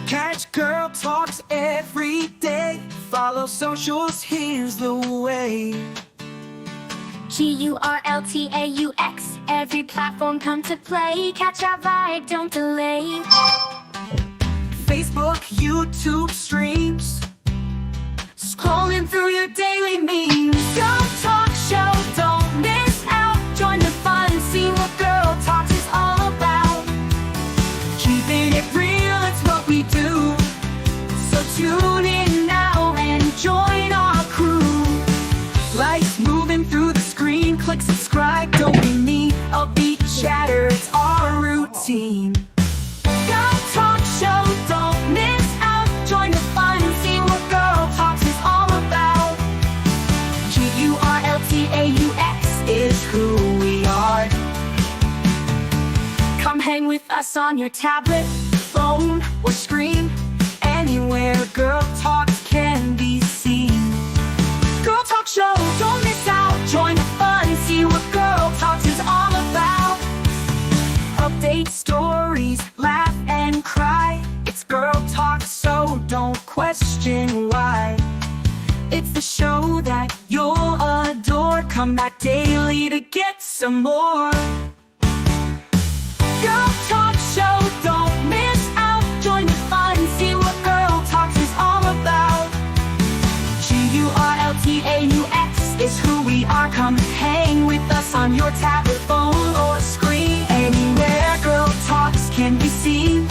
Catch GurlTauX every day. Follow socials, here's the way. GurlTauX, every platform come to play. Catch our vibe, don't delay. Facebook, YouTube streams, scrolling through your daily memes. GurlTauX show, don't miss out. Join the fun and see what GurlTauX is all about. Keeping it real, it's what we do. So tune in now and join our crew. Lights moving through the screen, click subscribe, don't be me. Upbeat chatter, it's our routine. GurlTauX show, don't miss out. Join the fun and see what GurlTauX is all about. GurlTauX is who we are. Come hang with us on your tablet, phone, or screen. Anywhere GurlTauX can be seen. GurlTauX show, don't miss out. Join the fun and see what GurlTauX is all about. Update stories, laugh and cry. It's GurlTauX, so don't question why. It's the show that you'll adore. Come back daily to get some more. GurlTauX show, don't miss out. Join the fun and see what GurlTauX is all about. GurlTauX is who we are. Come hang with us on your tablet, phone, or screen. Anywhere GurlTauX can be seen.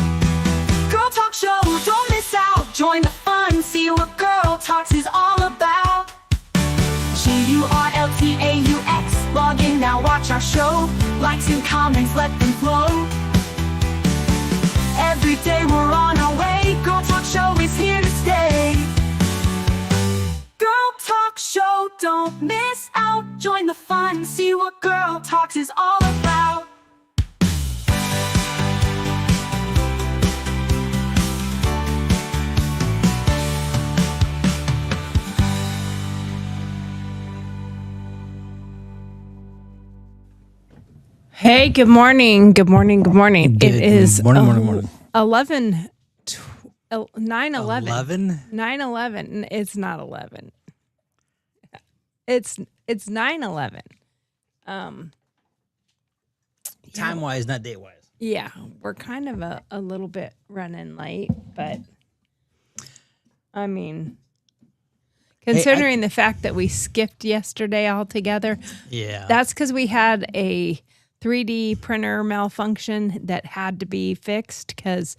GurlTauX show, don't miss out. Join the fun, see what GurlTauX is all about. GurlTauX, log in now, watch our show. Likes and comments, let them flow. Every day we're on our way. GurlTauX show is here to stay. GurlTauX show, don't miss out. Join the fun, see what GurlTauX is all about. Hey, good morning. Good morning. Good morning. It is morning. 9/11. 11? 9/11. It's not 11. It's 9/11. Time-wise, not date-wise. Yeah, we're kind of a little bit running late, but I mean, considering the fact that we skipped yesterday altogether, Yeah. that's because we had a 3D printer malfunction that had to be fixed, because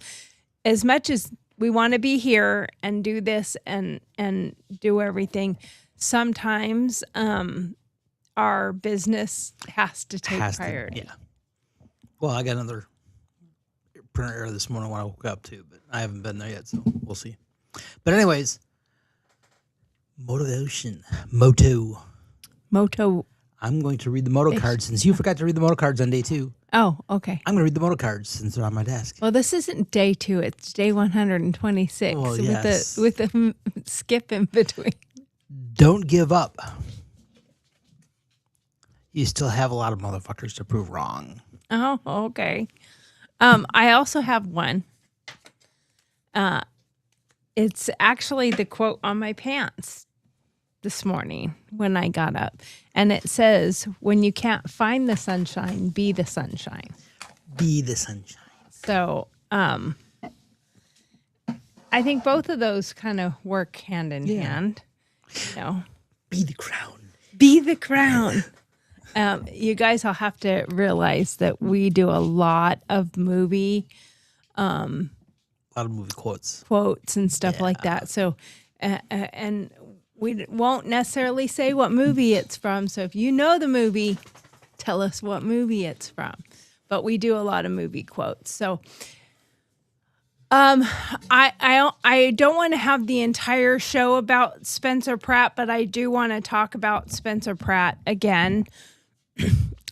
as much as we want to be here and do this and do everything, sometimes our business has to take priority. Yeah. Well, I got another printer error this morning when I woke up too, but I haven't been there yet, so we'll see. But anyways, motivation. Moto. I'm going to read the moto cards since you forgot to read the moto cards on day 2. Oh, okay. I'm going to read the moto cards since they're on my desk. Well, this isn't day 2. It's day 126 Well, yes. with a skip in between. Don't give up. You still have a lot of motherfuckers to prove wrong. Oh, okay. I also have one. It's actually the quote on my pants this morning when I got up. And it says, when you can't find the sunshine, be the sunshine. Be the sunshine. So I think both of those kind of work hand in hand. You know, Be the crown. be the crown. You guys will have to realize that we do a lot of movie A lot of movie quotes. and stuff like that. So, and we won't necessarily say what movie it's from. So if you know the movie, tell us what movie it's from. But we do a lot of movie quotes. So I don't want to have the entire show about Spencer Pratt, but I do want to talk about Spencer Pratt again.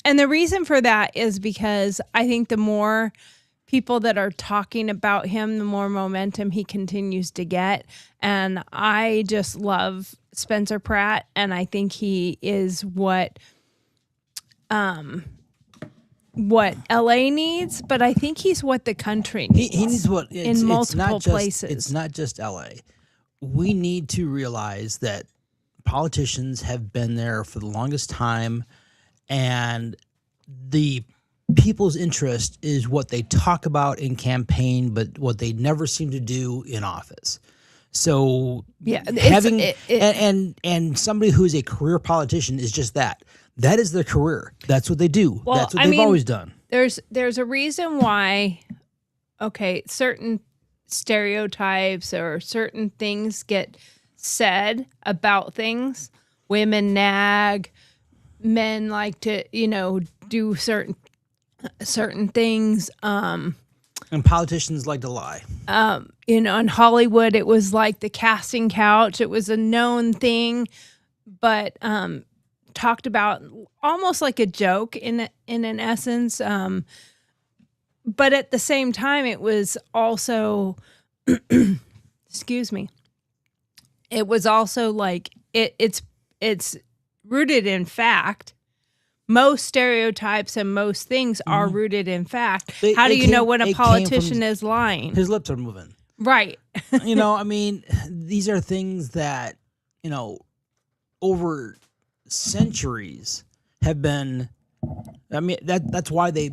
And the reason for that is because I think the more people that are talking about him, the more momentum he continues to get. And I just love Spencer Pratt, and I think he is what what LA needs, but I think he's what the country needs. He needs what in multiple places. It's not just LA. We need to realize that politicians have been there for the longest time, and the people's interest is what they talk about in campaign, but what they never seem to do in office. So having and somebody who's a career politician is just that. That is their career. That's what they do. Well, That's what they've always done. There's a reason why, certain stereotypes or certain things get said about things. Women nag, men like to, do certain things. And politicians like to lie. In Hollywood, it was like the casting couch. It was a known thing, but talked about almost like a joke in an essence. But at the same time, it was also, excuse me, it was also like it's rooted in fact. Most stereotypes and most things are rooted in fact. How do you know when a politician is lying? His lips are moving. Right. These are things that, over centuries have been, that's why they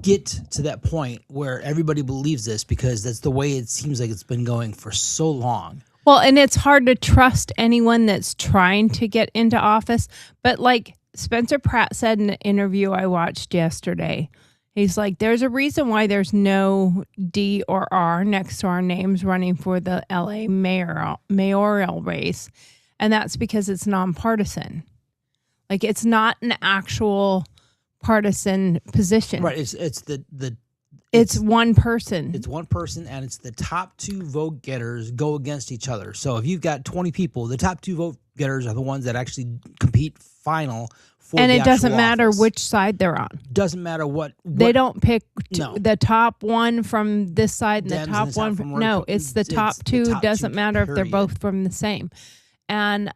get to that point where everybody believes this, because that's the way it seems like it's been going for so long. Well, and it's hard to trust anyone that's trying to get into office. But like Spencer Pratt said in an interview I watched yesterday, he's like, there's a reason why there's no D or R next to our names running for the LA mayoral race. And that's because it's nonpartisan. Like, it's not an actual partisan position. Right. It's one person. It's one person, and it's the top two vote getters go against each other. So if you've got 20 people, the top two vote getters are the ones that actually compete final for and the it doesn't actual matter office. which side they're on. Doesn't matter what they don't pick No. the top one from this side and Dems the top and the one top from from no, Republic. it's the It's top the two. top Doesn't two, matter if they're period. both from the same. And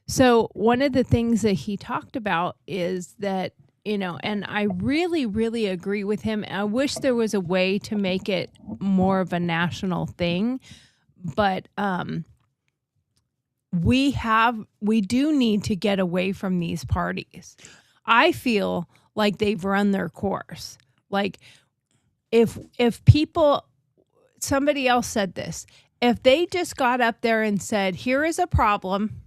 so one of the things that he talked about is that, and I really, really agree with him. I wish there was a way to make it more of a national thing, but we do need to get away from these parties. I feel like they've run their course. Like if people, somebody else said this, if they just got up there and said, here is a problem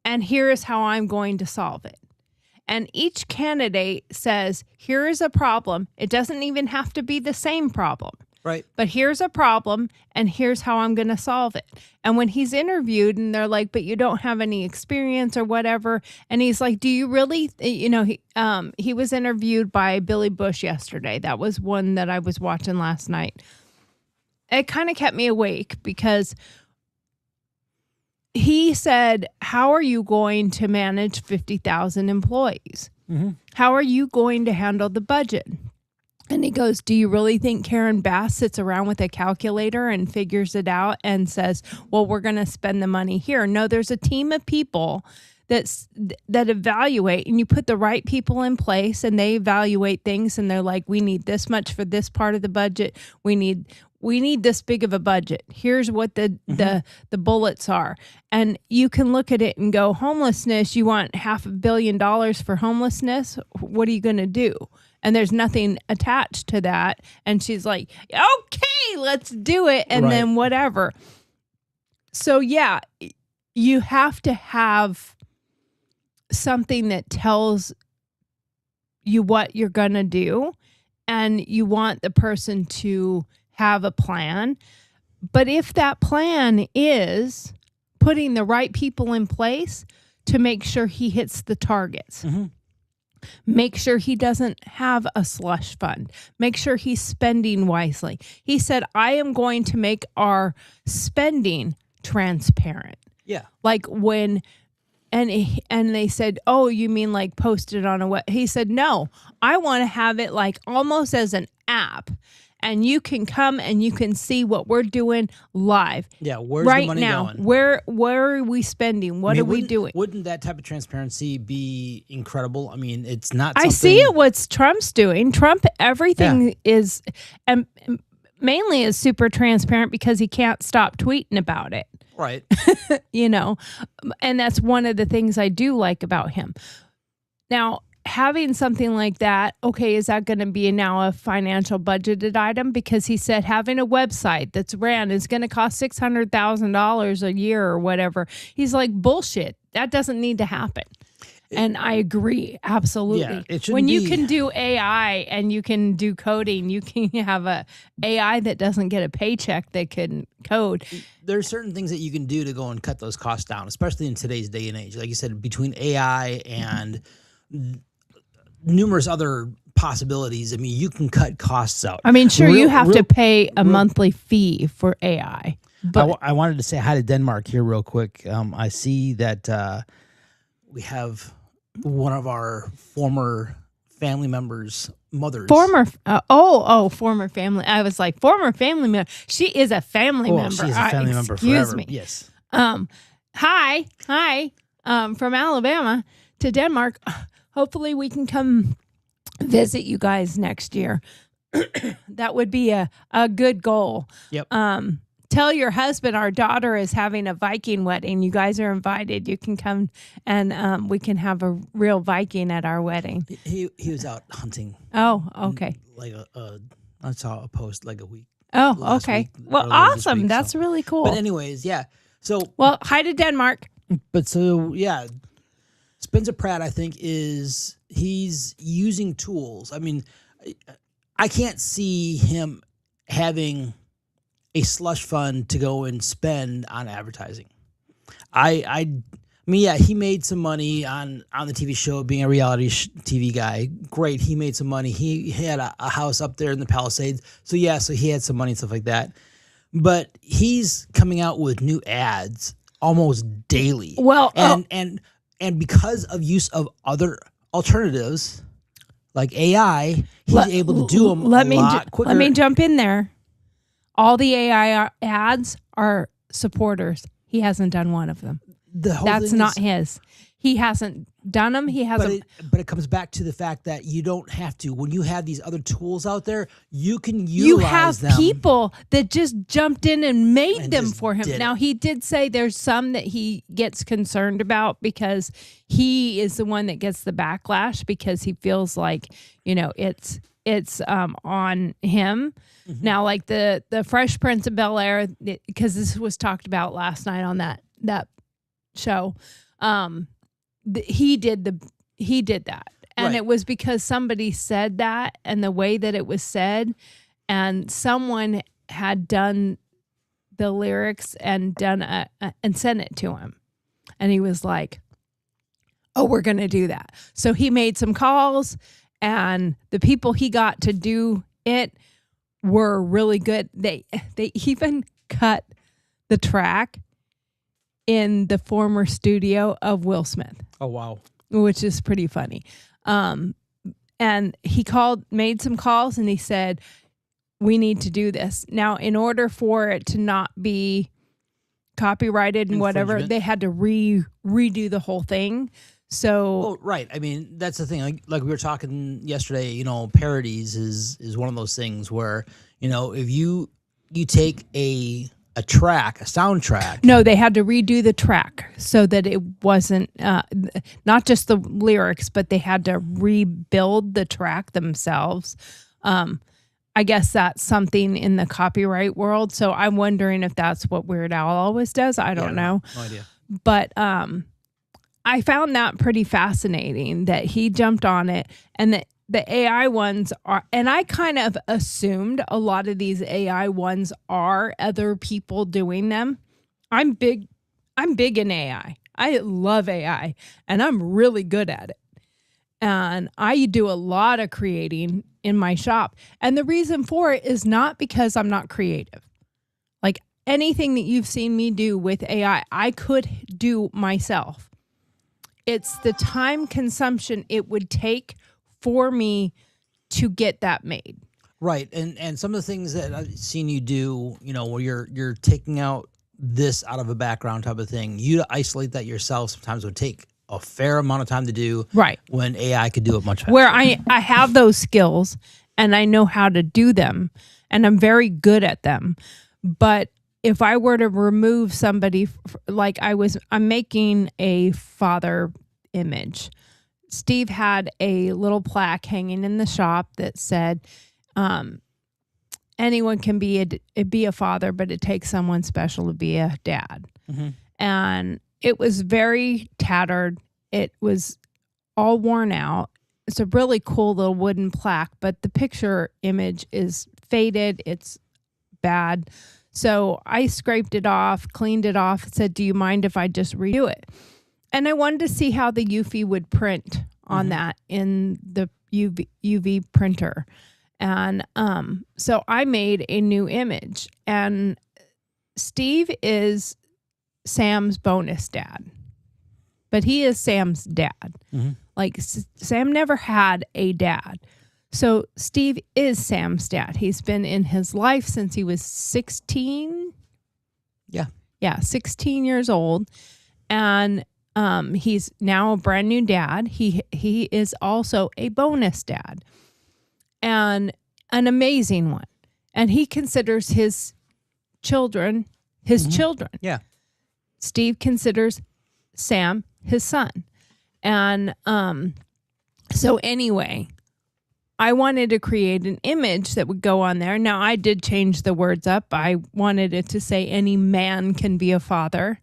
and here is how I'm going to solve it. And each candidate says, here is a problem. It doesn't even have to be the same problem. Right. But here's a problem, and here's how I'm going to solve it. And when he's interviewed, and they're like, but you don't have any experience or whatever. And he's like, do you really, he was interviewed by Billy Bush yesterday. That was one that I was watching last night. It kind of kept me awake because he said, how are you going to manage 50,000 employees? Mm-hmm. How are you going to handle the budget? And he goes, do you really think Karen Bass sits around with a calculator and figures it out and says, well, we're going to spend the money here? No, there's a team of people that evaluate, and you put the right people in place and they evaluate things, and they're like, we need this much for this part of the budget. We need this big of a budget. Here's what the bullets are. And you can look at it and go, homelessness, you want $500 million for homelessness? What are you going to do? And there's nothing attached to that. And she's like, okay, let's do it. And then whatever. So yeah, you have to have something that tells you what you're going to do. And you want the person to have a plan. But if that plan is putting the right people in place to make sure he hits the targets, make sure he doesn't have a slush fund, make sure he's spending wisely. He said, I am going to make our spending transparent. Yeah. Like when, and they said, oh, you mean like posted on a web? He said, no, I want to have it like almost as an app. and you can come and you can see what we're doing live. Yeah, where's right the money now. going? Where are we spending? What are we doing? Wouldn't that type of transparency be incredible? I mean, it's not. I see it. What Trump's doing. Trump, everything is, and mainly is super transparent because he can't stop tweeting about it. Right. You know, and that's one of the things I do like about him. Now, having something like that, okay, is that going to be now a financial budgeted item? Because he said having a website that's ran is going to cost $600,000 a year or whatever. He's like, bullshit. That doesn't need to happen. And I agree, absolutely. Yeah, it shouldn't when you be. can do AI and you can do coding, you can have a AI that doesn't get a paycheck that can code. There's certain things that you can do to go and cut those costs down, especially in today's day and age. Like you said, between AI and numerous other possibilities, I mean, you can cut costs out. I mean, sure, you have to pay a monthly fee for AI. But I wanted to say hi to Denmark here real quick. I see that we have one of our former family members' mothers. former family. I was like, former family member. She is a family member. She's a family member excuse forever. me. Yes. Hi, from Alabama to Denmark. Hopefully we can come visit you guys next year. That would be a good goal. Yep. Tell your husband our daughter is having a Viking wedding. You guys are invited. You can come and we can have a real Viking at our wedding. He was out hunting. Oh, okay. Like I saw a post like a week. Oh, last okay. week, Well, earlier this awesome. week, That's so. really cool. But anyways, yeah. So Well, hi to Denmark. Spencer Pratt, I think, he's using tools. I mean, I can't see him having a slush fund to go and spend on advertising. I mean, yeah, he made some money on the TV show, being a reality TV guy. Great, he made some money. He had a house up there in the Palisades. So he had some money and stuff like that. But he's coming out with new ads almost daily. Well, and because of use of other alternatives like AI, he's able to do them a lot quicker. Let me jump in there. All the AI ads are supporters. He hasn't done one of them. That's not his. He hasn't done them. He hasn't. But it comes back to the fact that you don't have to. When you have these other tools out there, you can You utilize have them. people that just jumped in and made And them just for him. did Now, it. he did say there's some that he gets concerned about because he is the one that gets the backlash because he feels like, it's on him. Mm-hmm. Now, like the Fresh Prince of Bel-Air, because this was talked about last night on that show. He did that. And Right. it was because somebody said that and the way that it was said, and someone had done the lyrics and done and sent it to him. And he was like, oh, we're going to do that. So he made some calls, and the people he got to do it were really good. They even cut the track in the former studio of Will Smith, Oh wow! which is pretty funny. And he made some calls, and he said, we need to do this. Now, in order for it to not be copyrighted and whatever, Infringement. they had to redo the whole thing. So Well, right. I mean, that's the thing. Like we were talking yesterday. Parodies is one of those things where if you take a soundtrack. no, they had to redo the track so that it wasn't not just the lyrics, but they had to rebuild the track themselves. I guess that's something in the copyright world. So I'm wondering if that's what Weird Al always does. I don't know. No idea. But I found that pretty fascinating that he jumped on it, and that the AI ones are, and I kind of assumed a lot of these AI ones are other people doing them. I'm big in AI. I love AI, and I'm really good at it. And I do a lot of creating in my shop. And the reason for it is not because I'm not creative. Like anything that you've seen me do with AI, I could do myself. It's the time consumption it would take for me to get that made. Right. And some of the things that I've seen you do, where you're taking out this out of a background type of thing, you to isolate that yourself sometimes would take a fair amount of time to do. Right. When AI could do it much faster. Where I have those skills and I know how to do them and I'm very good at them. But if I were to remove somebody, like I'm making a father image. Steve had a little plaque hanging in the shop that said, anyone can be a father, but it takes someone special to be a dad. Mm-hmm. And it was very tattered. It was all worn out. It's a really cool little wooden plaque, but the picture image is faded. It's bad. So I scraped it off, cleaned it off, said, do you mind if I just redo it? And I wanted to see how the UV would print on that in the UV printer. And so I made a new image. And Steve is Sam's bonus dad. But he is Sam's dad. Mm-hmm. Like, Sam never had a dad. So Steve is Sam's dad. He's been in his life since he was 16. Yeah. Yeah, 16 years old. And he's now a brand new dad. He is also a bonus dad. And an amazing one. And he considers his children his children. Yeah. Steve considers Sam his son. And so anyway, I wanted to create an image that would go on there. Now, I did change the words up. I wanted it to say any man can be a father.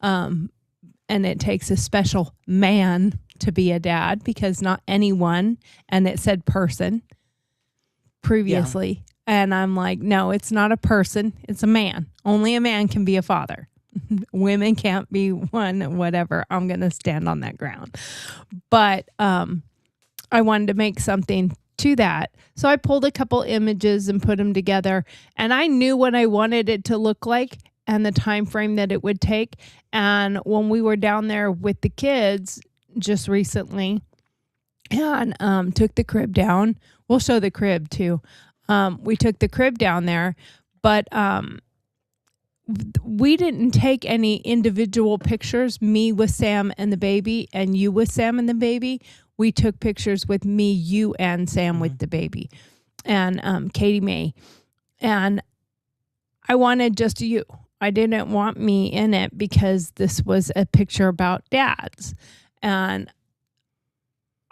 And it takes a special man to be a dad because not anyone. And it said person previously. Yeah. And I'm like, no, it's not a person. It's a man. Only a man can be a father. Women can't be one, whatever. I'm going to stand on that ground. But I wanted to make something to that. So I pulled a couple images and put them together. And I knew what I wanted it to look like and the time frame that it would take. And when we were down there with the kids just recently and took the crib down, we'll show the crib too. We took the crib down there, but we didn't take any individual pictures, me with Sam and the baby and you with Sam and the baby. We took pictures with me, you, and Sam with the baby and Katie Mae. And I wanted just you. I didn't want me in it because this was a picture about dads. And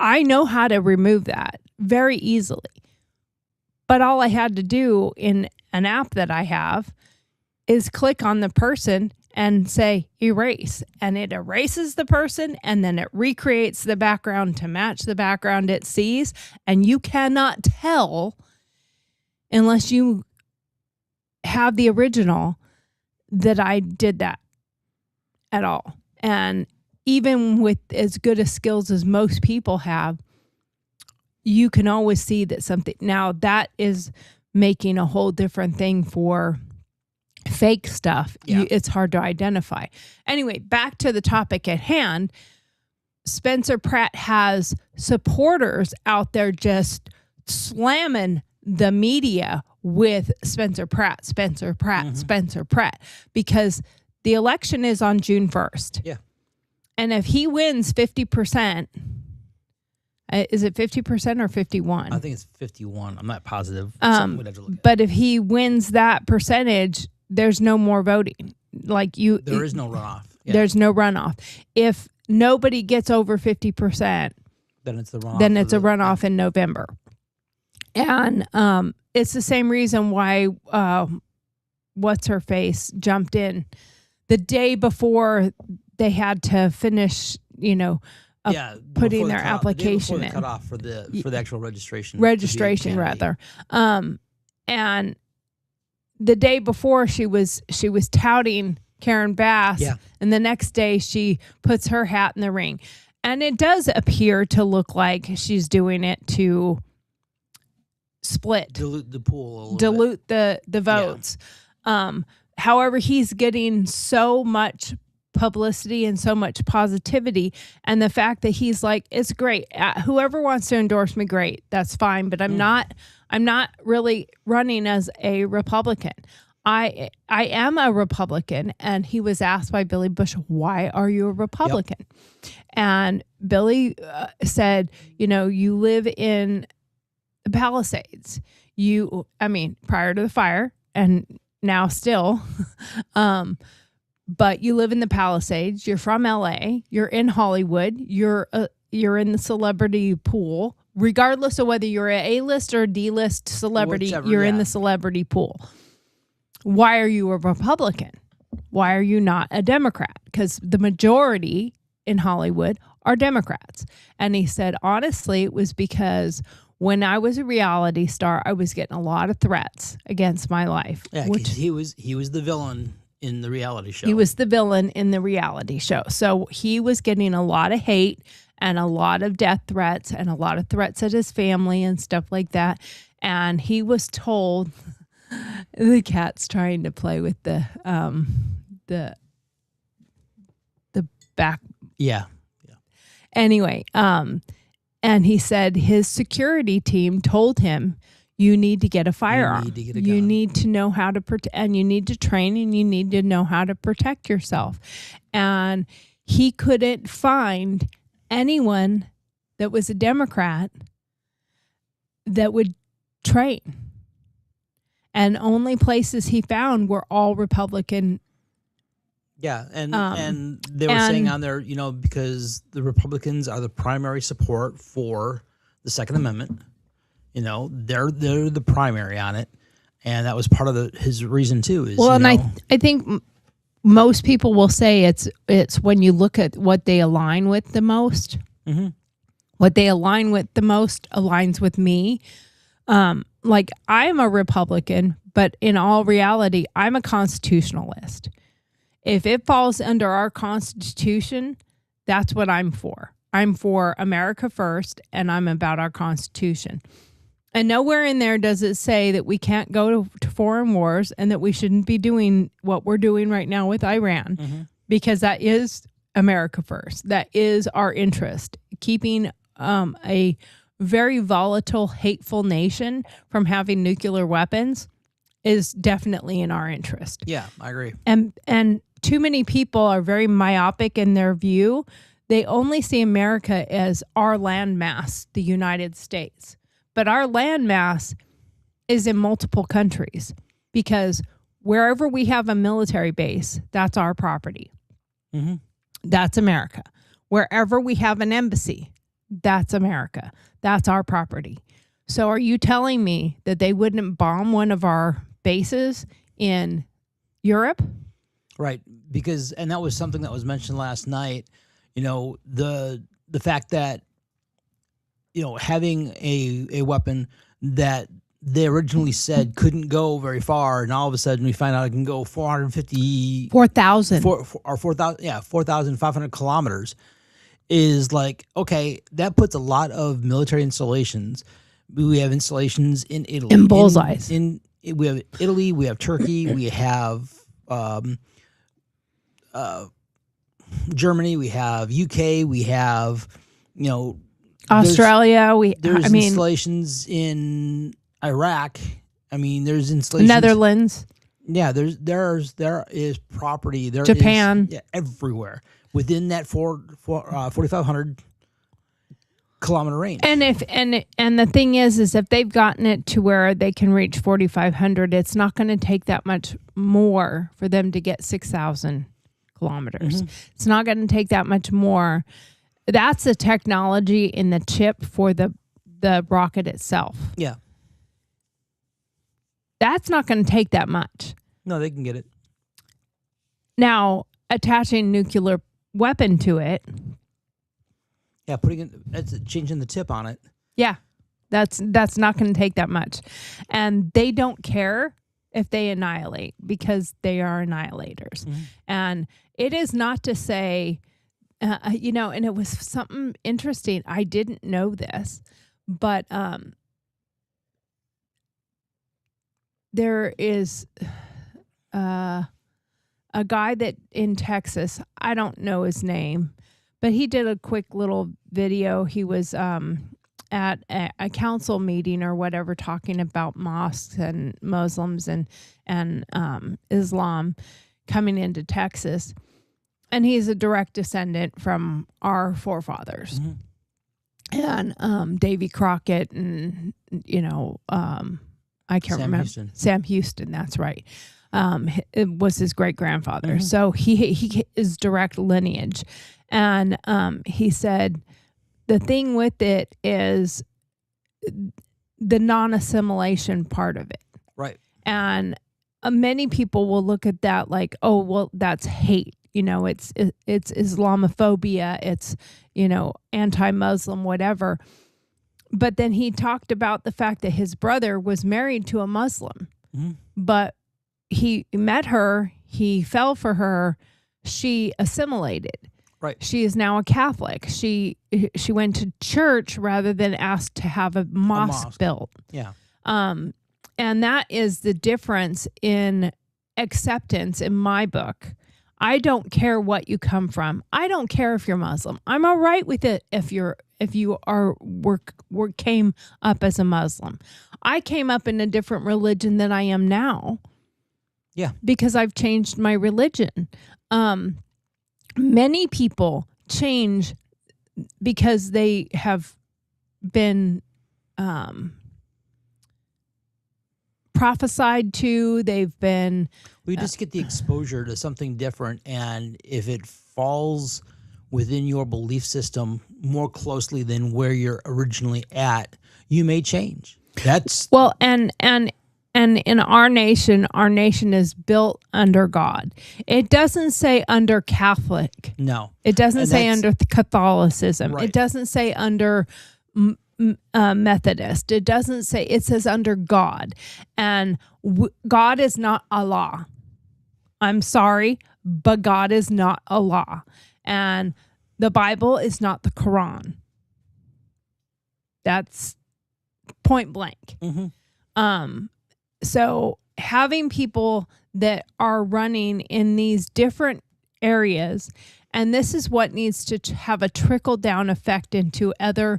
I know how to remove that very easily. But all I had to do in an app that I have is click on the person and say erase, and it erases the person and then it recreates the background to match the background it sees. And you cannot tell unless you have the original that I did that at all. And even with as good a skills as most people have, you can always see that something. Now that is making a whole different thing for fake stuff. Yeah. It's hard to identify. Anyway, back to the topic at hand. Spencer Pratt has supporters out there just slamming the media with Spencer Pratt, Spencer Pratt, because the election is on June 1st. Yeah. And if he wins 50%, is it 50% or 51? I think it's 51. I'm not positive. Something we'd have to look at. But if he wins that percentage, there's no more voting. There is no runoff. Yeah. There's no runoff. If nobody gets over 50%, then it's the runoff. Then it's a runoff in November. And it's the same reason why what's her face jumped in the day before they had to finish, putting their application in. Cut off for the actual registration. Registration rather. And the day before she was touting Karen Bass, and the next day she puts her hat in the ring. And it does appear to look like she's doing it to dilute the pool, the votes. Yeah. However, he's getting so much publicity and so much positivity. And the fact that he's like, it's great. Whoever wants to endorse me, great. That's fine. But I'm not really running as a Republican. I am a Republican. And he was asked by Billy Bush, why are you a Republican? Yep. And Billy said, you live in the Palisades. Prior to the fire and now still, but you live in the Palisades. You're from LA. You're in Hollywood. You're in the celebrity pool, regardless of whether you're a A-list or a D-list celebrity. Whichever, you're in the celebrity pool. Why are you a Republican? Why are you not a Democrat? Because the majority in Hollywood are Democrats. And he said, honestly, it was because when I was a reality star, I was getting a lot of threats against my life. Yeah, because he was the villain in the reality show. He was the villain in the reality show. So he was getting a lot of hate and a lot of death threats and a lot of threats at his family and stuff like that. And he was told, the cat's trying to play with the back. Yeah. Anyway, and he said his security team told him, you need to get a firearm. You need to get a You gun. need to know how to protect, and you need to train, and you need to know how to protect yourself. And he couldn't find anyone that was a Democrat that would train. And only places he found were all Republican. Yeah, and they were saying on there, because the Republicans are the primary support for the Second Amendment. They're the primary on it, and that was part of his reason too. I think most people will say it's when you look at what they align with the most. Mm-hmm. What they align with the most aligns with me. Like I'm a Republican, but in all reality, I'm a constitutionalist. If it falls under our Constitution, that's what I'm for. I'm for America first, and I'm about our Constitution. And nowhere in there does it say that we can't go to foreign wars and that we shouldn't be doing what we're doing right now with Iran, because that is America first. That is our interest. Keeping a very volatile, hateful nation from having nuclear weapons is definitely in our interest. Yeah, I agree. And too many people are very myopic in their view. They only see America as our landmass, the United States. But our landmass is in multiple countries, because wherever we have a military base, that's our property. Mm-hmm. That's America. Wherever we have an embassy, that's America. That's our property. So are you telling me that they wouldn't bomb one of our bases in Europe? Right, and that was something that was mentioned last night. The fact that having a weapon that they originally said couldn't go very far, and all of a sudden we find out it can go 4,000 4,500 kilometers, is like, okay, that puts a lot of military installations. We have installations in Italy, in bullseyes. We have Italy, we have Turkey, we have Germany, we have UK, we have Australia. There's installations in Iraq. There's installations Netherlands. Yeah, there is property. There Japan. is everywhere within that 4,500 kilometer range. And the thing is if they've gotten it to where they can reach 4,500, it's not going to take that much more for them to get 6,000 kilometers. Mm-hmm. It's not going to take that much more. That's the technology in the chip for the rocket itself. Yeah. That's not going to take that much. No, they can get it. Now, attaching nuclear weapon to it. Yeah, changing the tip on it. Yeah, that's not going to take that much. And they don't care if they annihilate, because they are annihilators. Mm-hmm. And it is not to say, and it was something interesting. I didn't know this, but there is a guy that in Texas, I don't know his name, but he did a quick little video. He was at a council meeting or whatever, talking about mosques and Muslims and Islam coming into Texas. And he's a direct descendant from our forefathers. And Davy Crockett and, I can't Sam remember. Houston. Sam Houston, that's right. It was his great-grandfather. So he is direct lineage. And he said the thing with it is the non-assimilation part of it. Right. And many people will look at that like, oh, well, that's hate. It's Islamophobia. It's, anti-Muslim, whatever. But then he talked about the fact that his brother was married to a Muslim, but he met her, he fell for her, she assimilated. Right. She is now a Catholic. She went to church rather than asked to have a mosque built. Yeah. And that is the difference in acceptance in my book. I don't care what you come from. I don't care if you're Muslim. I'm all right with it if you came up as a Muslim. I came up in a different religion than I am now. Yeah. Because I've changed my religion. Many people change because they have been prophesied to. They've been... We just get the exposure to something different, and if it falls within your belief system more closely than where you're originally at, you may change. That's... Well, and in our nation is built under God. It doesn't say under Catholic. No. It doesn't say under Catholicism. Right. It doesn't say under Methodist. It doesn't say, it says under God. And God is not Allah. I'm sorry, but God is not Allah. And the Bible is not the Quran. That's point blank. So having people that are running in these different areas, and this is what needs to have a trickle down effect into other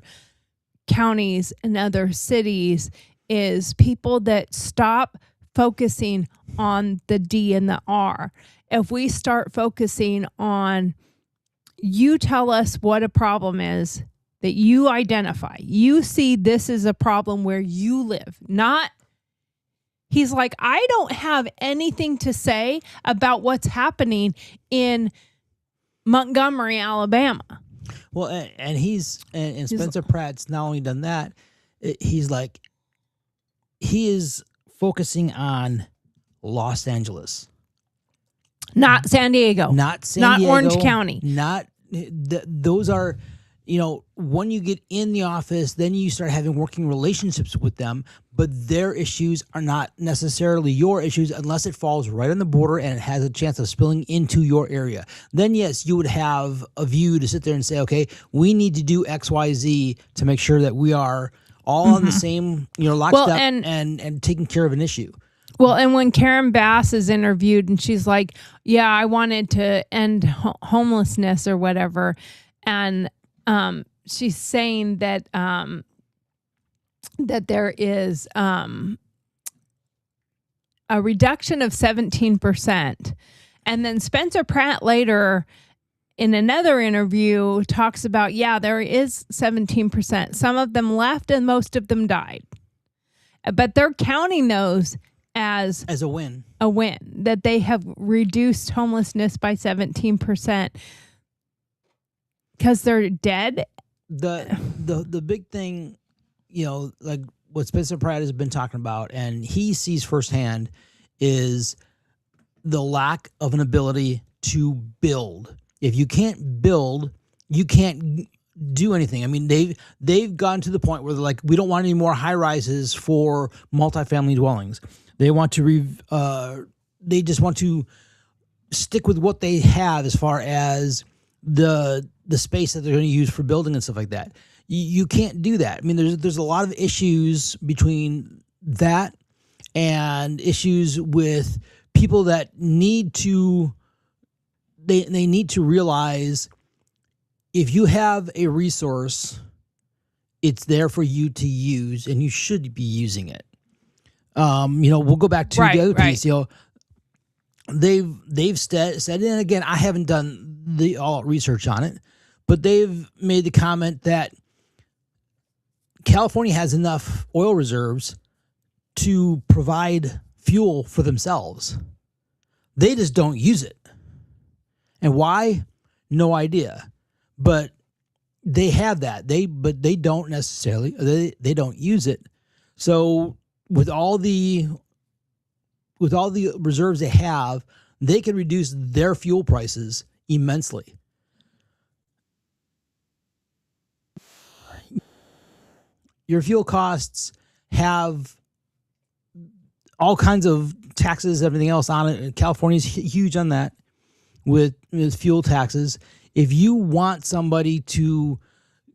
counties and other cities, is people that stop focusing on the D and the R. If we start focusing on, you tell us what a problem is that you identify. You see this is a problem where you live, not... He's like, I don't have anything to say about what's happening in Montgomery, Alabama. Well, and Spencer Pratt's not only done that, he is focusing on Los Angeles. Not San Diego. Not San Diego. Not Orange County. Not, those are, when you get in the office, then you start having working relationships with them, but their issues are not necessarily your issues unless it falls right on the border and it has a chance of spilling into your area. Then, yes, you would have a view to sit there and say, okay, we need to do X, Y, Z to make sure that we are all on the same, lockstep and taking care of an issue. Well, and when Karen Bass is interviewed and she's like, yeah, I wanted to end homelessness or whatever. And she's saying that that there is a reduction of 17%. And then Spencer Pratt later in another interview talks about, yeah, there is 17%. Some of them left and most of them died. But they're counting those as a win. A win, that they have reduced homelessness by 17% because they're dead. The big thing, like what Spencer Pratt has been talking about, and he sees firsthand, is the lack of an ability to build. If you can't build, you can't do anything. I mean, they've gotten to the point where they're like, we don't want any more high rises for multifamily dwellings. They want to they just want to stick with what they have as far as the space that they're going to use for building and stuff like that. You can't do that. I mean, there's a lot of issues between that and issues with people that need to they need to realize if you have a resource, it's there for you to use, and you should be using it. We'll go back to the other piece. They've said, and again, I haven't done the all research on it, but they've made the comment that California has enough oil reserves to provide fuel for themselves. They just don't use it. And why? No idea. But they have that. But they don't necessarily, they don't use it. So with all the reserves they have, they can reduce their fuel prices immensely. Your fuel costs have all kinds of taxes, everything else on it. California's huge on that with fuel taxes. If you want somebody to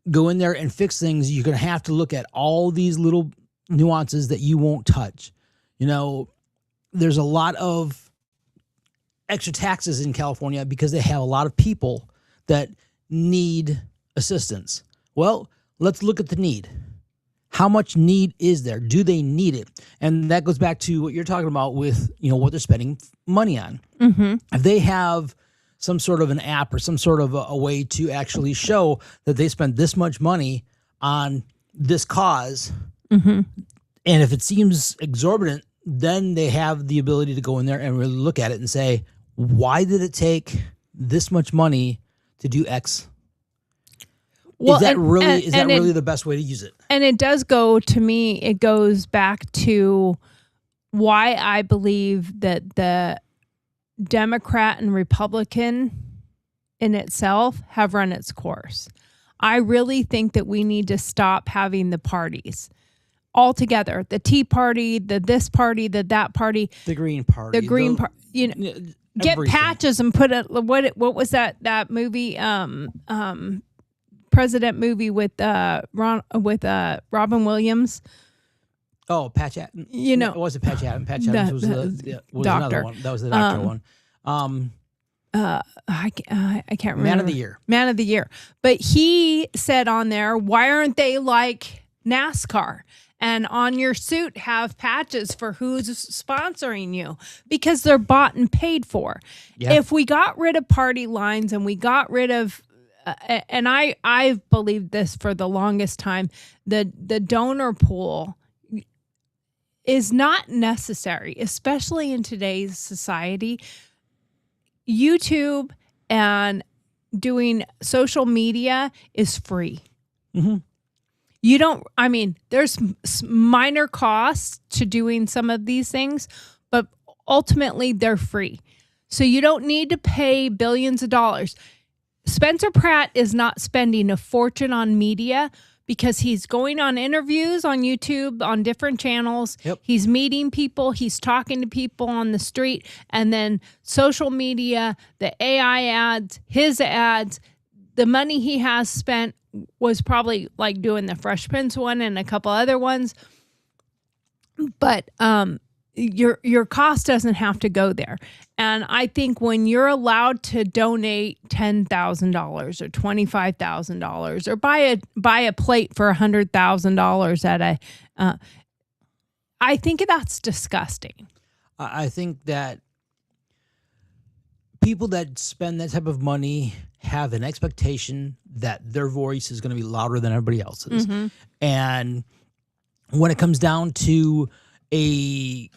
go in there and fix things, you're going to have to look at all these little nuances that you won't touch. There's a lot of extra taxes in California because they have a lot of people that need assistance. Well, let's look at the need. How much need is there? Do they need it? And that goes back to what you're talking about with, what they're spending money on. Mm-hmm. If they have some sort of an app or some sort of a way to actually show that they spent this much money on this cause, mm-hmm. and if it seems exorbitant, then they have the ability to go in there and really look at it and say, why did it take this much money to do X? Well, is that really the best way to use it? And it does go, to me, it goes back to why I believe that the Democrat and Republican in itself have run its course. I really think that we need to stop having the parties altogether. The Tea Party, the this party, the that party. The Green Party. The Green Party. Get everything. Patches and put it. What was that movie? President movie with Robin Williams. Oh, Patch Adams. It wasn't Patch Adams. Patch Adams was doctor. Another one. That was the doctor one. I can't remember. Man of the Year. Man of the Year. But he said on there, why aren't they like NASCAR? And on your suit have patches for who's sponsoring you, because they're bought and paid for. Yeah. If we got rid of party lines and we got rid of and I've believed this for the longest time, the donor pool is not necessary, especially in today's society. YouTube and doing social media is free. Mm-hmm. There's minor costs to doing some of these things, but ultimately they're free. So you don't need to pay billions of dollars. Spencer Pratt is not spending a fortune on media because he's going on interviews on YouTube, on different channels. Yep. He's meeting people. He's talking to people on the street. And then social media, the AI ads, his ads, the money he has spent was probably like doing the Fresh Prince one and a couple other ones. But your cost doesn't have to go there. And I think when you're allowed to donate $10,000 or $25,000 or buy a plate for $100,000 at I think that's disgusting. I think that people that spend that type of money have an expectation that their voice is going to be louder than everybody else's. Mm-hmm. And when it comes down to a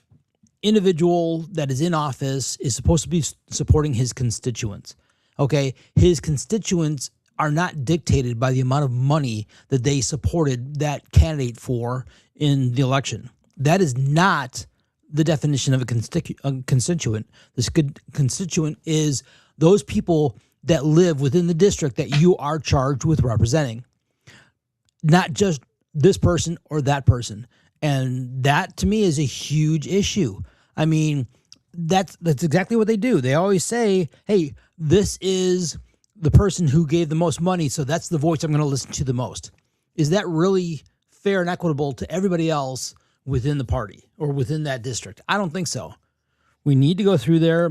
individual that is in office is supposed to be supporting his constituents. Okay. His constituents are not dictated by the amount of money that they supported that candidate for in the election. That is not the definition of a constituent. This constituent is those people that live within the district that you are charged with representing, not just this person or that person. And that to me is a huge issue. I mean, that's exactly what they do. They always say, hey, this is the person who gave the most money, so that's the voice I'm going to listen to the most. Is that really fair and equitable to everybody else within the party or within that district? I don't think so. We need to go through there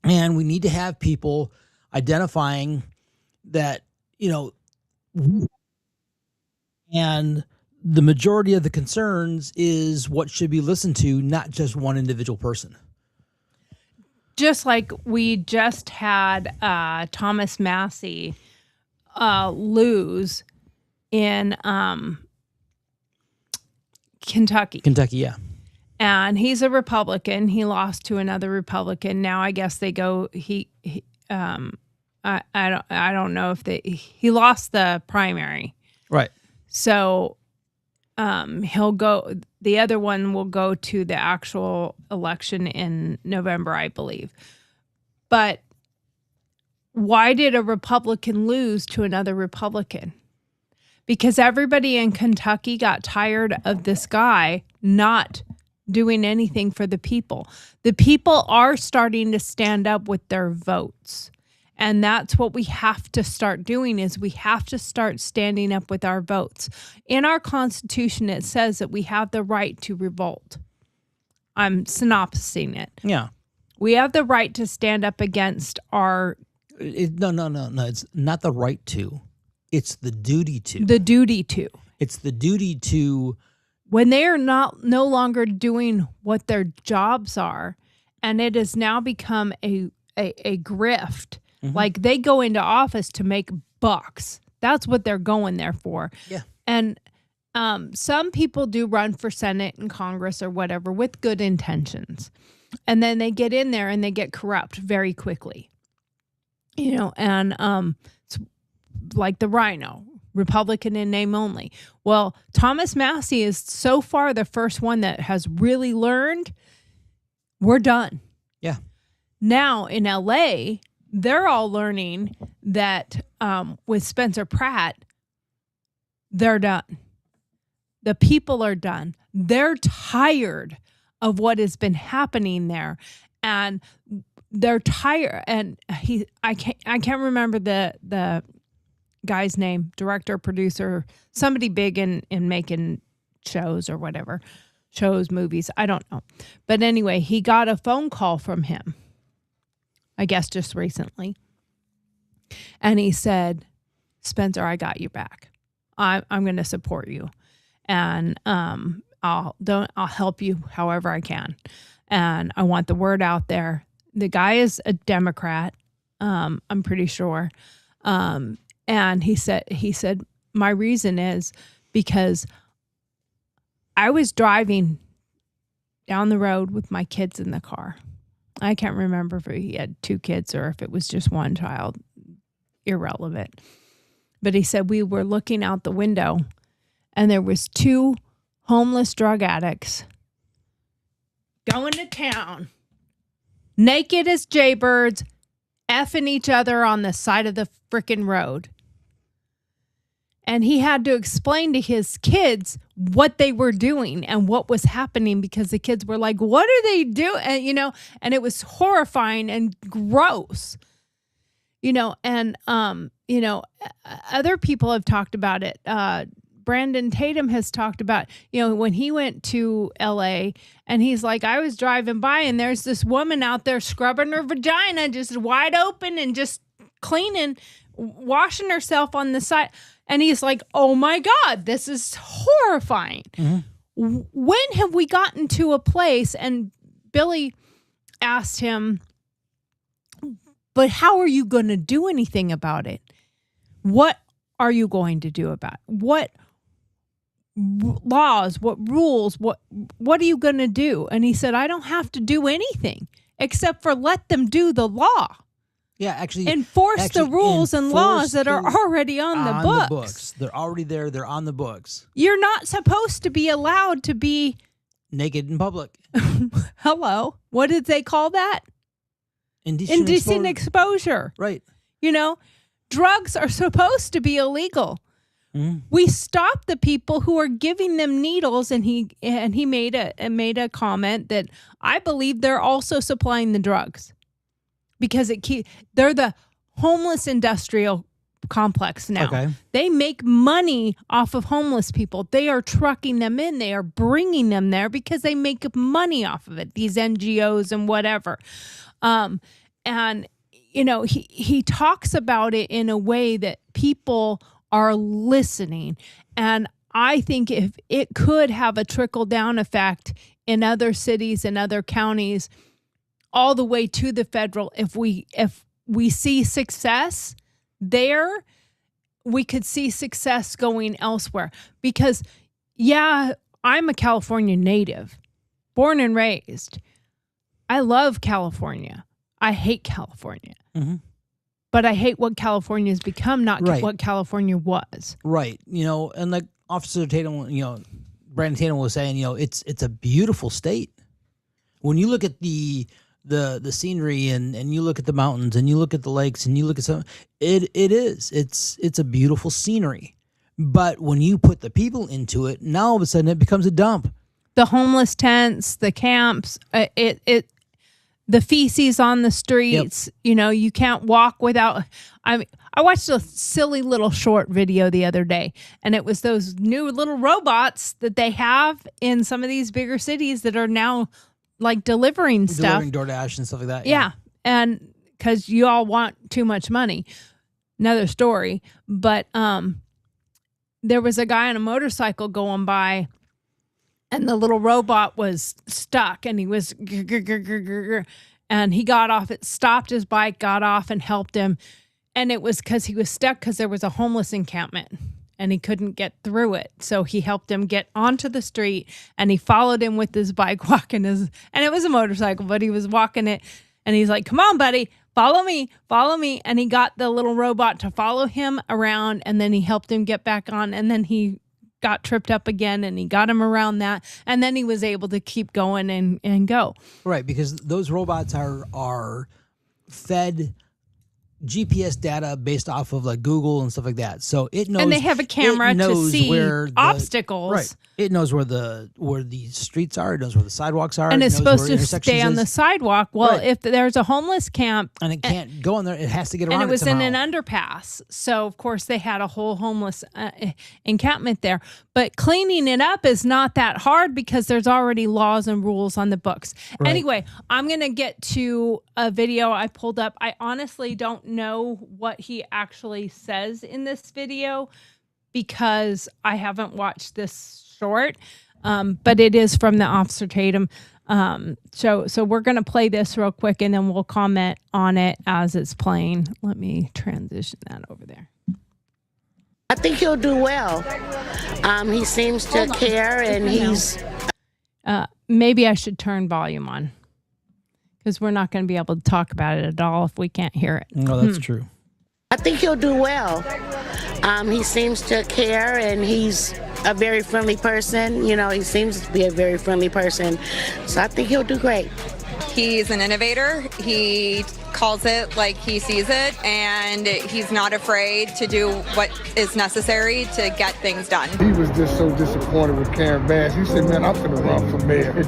And we need to have people identifying that, and the majority of the concerns is what should be listened to, not just one individual person. Just like we just had Thomas Massey lose in Kentucky. Kentucky, yeah. And he's a Republican. He lost to another Republican. Now I guess they go. I don't know if he lost the primary. Right. So he'll go. The other one will go to the actual election in November, I believe. But why did a Republican lose to another Republican? Because everybody in Kentucky got tired of this guy not doing anything for the people. The people are starting to stand up with their votes. And that's what we have to start doing, is we have to start standing up with our votes. In our Constitution, it says that we have the right to revolt. I'm synopsising it. Yeah. We have the right to stand up against our... No. It's not the right to. It's the duty to. The duty to. It's the duty to... When they are no longer doing what their jobs are, and it has now become a grift. Mm-hmm. Like they go into office to make bucks. That's what they're going there for. Yeah. And some people do run for Senate and Congress or whatever with good intentions. And then they get in there and they get corrupt very quickly. And it's like the Rhino, Republican in name only. Well, Thomas Massey is so far the first one that has really learned we're done. Yeah. Now in LA, they're all learning that with Spencer Pratt, they're done. The people are done. They're tired of what has been happening there. And they're tired. And I can't remember the guy's name, director, producer, somebody big in making shows or whatever, shows, movies, I don't know. But anyway, he got a phone call from him, I guess just recently. And he said, Spencer, I got your back. I'm going to support you. And I'll help you however I can. And I want the word out there. The guy is a Democrat, I'm pretty sure. And he said, my reason is because I was driving down the road with my kids in the car. I can't remember if he had two kids or if it was just one child. Irrelevant. But he said we were looking out the window and there was two homeless drug addicts going to town, naked as jaybirds, effing each other on the side of the frickin' road. And he had to explain to his kids what they were doing and what was happening because the kids were like, what are they doing? And, and it was horrifying and gross, and, other people have talked about it. Brandon Tatum has talked about, when he went to LA and he's like, I was driving by and there's this woman out there scrubbing her vagina just wide open and just cleaning, washing herself on the side. And he's like, oh my God, this is horrifying. Mm-hmm. When have we gotten to a place? And Billy asked him, but how are you going to do anything about it? What are you going to do about it? What laws, what rules, what are you going to do? And he said, I don't have to do anything except for let them do the law. Yeah, actually enforce the rules and laws that are already on the books. They're already there. They're on the books. You're not supposed to be allowed to be naked in public. Hello. What did they call that? Indecent exposure. Right. Drugs are supposed to be illegal. Mm. We stop the people who are giving them needles, and he made a comment that I believe they're also supplying the drugs because they're the homeless industrial complex now. Okay. They make money off of homeless people. They are trucking them in. They are bringing them there because they make money off of it. These NGOs and whatever. And he talks about it in a way that people are listening. And I think if it could have a trickle down effect in other cities and other counties all the way to the federal, if we see success there, we could see success going elsewhere. Because I'm a California native, born and raised. I love California. I hate California. Mm-hmm. But I hate what California has become, not Right. what California was. Right. And like Officer Tatum, Brandon Tatum was saying, it's a beautiful state. When you look at the scenery and you look at the mountains and you look at the lakes and you look at it's a beautiful scenery. But when you put the people into it, now all of a sudden it becomes a dump. The homeless tents, the camps, the feces on the streets. Yep. You can't walk without. I watched a silly little short video the other day, and it was those new little robots that they have in some of these bigger cities that are now like delivering stuff, DoorDash and stuff like that. Yeah, and because you all want too much money. Another story, but there was a guy on a motorcycle going by, and the little robot was stuck, and he was and he got off. It stopped his bike, got off, and helped him. And it was because he was stuck because there was a homeless encampment, and he couldn't get through it. So he helped him get onto the street, and he followed him with his bike, walking and it was a motorcycle, but he was walking it, and he's like, "Come on, buddy, follow me." And he got the little robot to follow him around, and then he helped him get back on, and then he got tripped up again, and he got him around that, and then he was able to keep going and go. Right, because those robots are fed GPS data based off of like Google and stuff like that. So it knows, and they have a camera to see where obstacles. Right. It knows where the streets are. It knows where the sidewalks are. And it it's knows supposed where to stay on the sidewalk. Well, Right. if there's a homeless camp and it can't go in there, it has to get around. and it was somehow. in an underpass. So, of course, they had a whole homeless encampment there. But cleaning it up is not that hard because there's already laws and rules on the books. Right. Anyway, I'm going to get to a video I pulled up. I honestly don't know what he actually says in this video because I haven't watched this short, but it is from the Officer Tatum. So we're going to play this real quick and then we'll comment on it as it's playing. Let me transition that over there. I think he'll do well. He seems to care, and he's... Maybe I should turn volume on because we're not going to be able to talk about it at all if we can't hear it. No, that's true. I think he'll do well. He seems to care, and he's a very friendly person. He seems to be a very friendly person. So I think he'll do great. He's an innovator. He calls it like he sees it, and he's not afraid to do what is necessary to get things done. He was just so disappointed with Karen Bass. He said, "Man, I'm finna run for mayor." He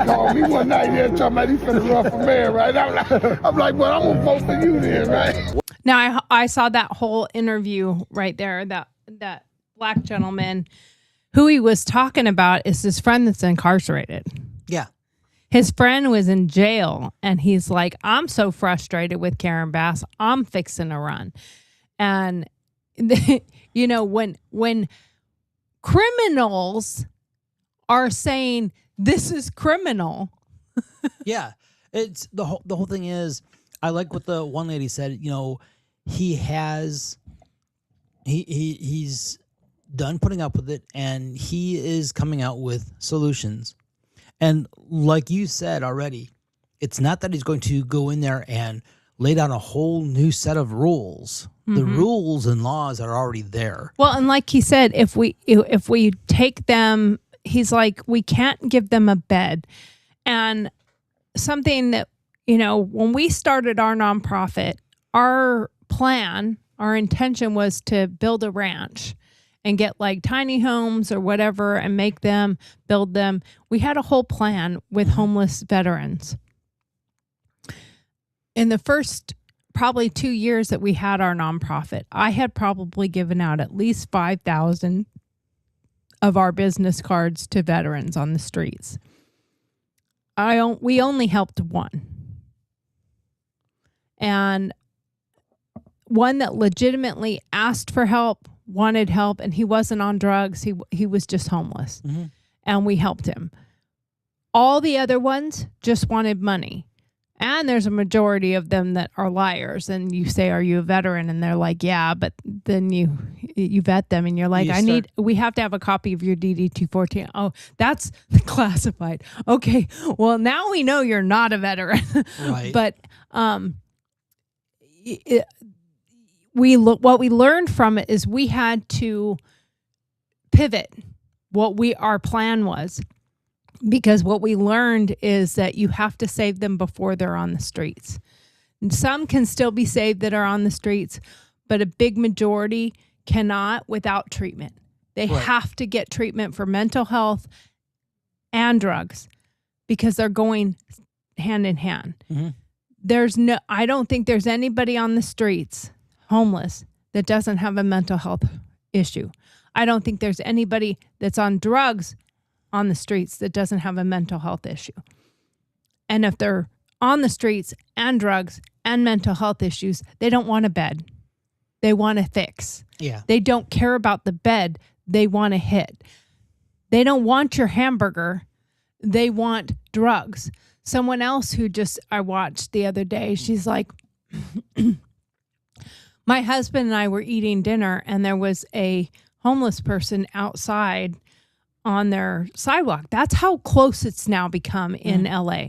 called me one night there talking about he finna run for mayor, right? I'm like, "Well, I'm gonna vote for you then, right?" Now, I saw that whole interview right there, that black gentleman. Who he was talking about is his friend that's incarcerated. Yeah. His friend was in jail, and he's like, "I'm so frustrated with Karen Bass. I'm fixing to run." And, when criminals are saying this is criminal. Yeah. It's the whole thing is, I like what the one lady said, he's done putting up with it, and he is coming out with solutions. And like you said already, it's not that he's going to go in there and lay down a whole new set of rules. Mm-hmm. The rules and laws are already there. Well, and like he said, if we take them, he's like, we can't give them a bed. And something that, when we started our nonprofit, our plan, our intention was to build a ranch and get like tiny homes or whatever and build them. We had a whole plan with homeless veterans. In the first probably 2 years that we had our nonprofit, I had probably given out at least 5,000 of our business cards to veterans on the streets. We only helped one. and one that legitimately asked for help, wanted help, and he wasn't on drugs. He was just homeless, and we helped him. All the other ones just wanted money. And there's a majority of them that are liars. And you say, are you a veteran? And they're like, yeah. But then you vet them and you're like, we have to have a copy of your DD-214. Oh, that's classified. Okay. Well, now we know you're not a veteran. Right. But what we learned from it is we had to pivot what our plan was. Because what we learned is that you have to save them before they're on the streets. And some can still be saved that are on the streets, but a big majority cannot without treatment. They have to get treatment for mental health and drugs because they're going hand in hand. I don't think there's anybody on the streets, homeless, that doesn't have a mental health issue. I don't think there's anybody that's on drugs on the streets that doesn't have a mental health issue. And if they're on the streets and drugs and mental health issues, they don't want a bed. They want a fix. Yeah. They don't care about the bed. They want a hit. They don't want your hamburger. They want drugs. Someone else who I watched the other day, she's like, my husband and I were eating dinner and there was a homeless person outside on their sidewalk. That's how close it's now become in LA.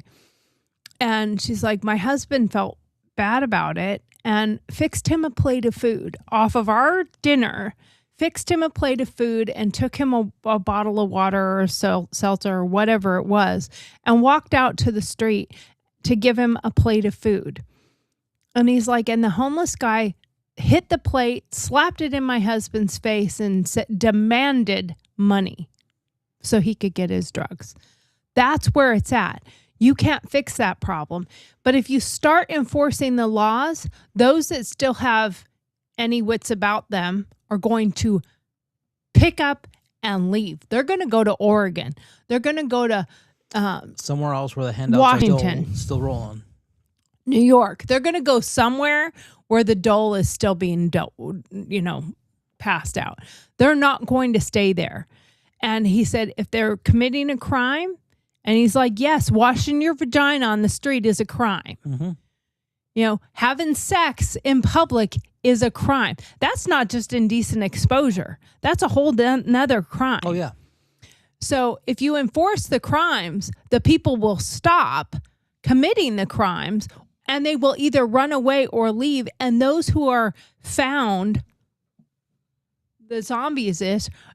And she's like, my husband felt bad about it and fixed him a plate of food off of our dinner, fixed him a plate of food and took him a bottle of water or seltzer or whatever it was and walked out to the street to give him a plate of food. And he's like, and the homeless guy hit the plate, slapped it in my husband's face and demanded money so he could get his drugs. That's where it's at. You can't fix that problem. But if you start enforcing the laws, those that still have any wits about them are going to pick up and leave. They're going to go to Oregon. They're going to go to somewhere else where the handouts Washington, are still rolling. New York. They're going to go somewhere where the dole is still being passed out. They're not going to stay there. And he said, if they're committing a crime, and he's like, yes, washing your vagina on the street is a crime. Having sex in public is a crime. That's not just indecent exposure. That's a whole another crime. Oh, yeah. So if you enforce the crimes, the people will stop committing the crimes and they will either run away or leave. And those who are found, the zombies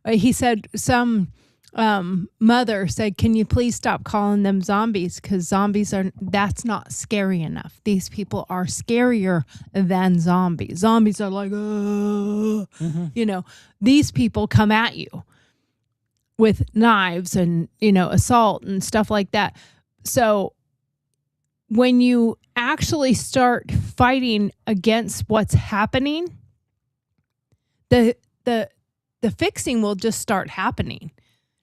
he said some mother said, can you please stop calling them zombies? Because that's not scary enough. These people are scarier than zombies. Zombies are like, these people come at you with knives and, assault and stuff like that. So when you actually start fighting against what's happening, the fixing will just start happening.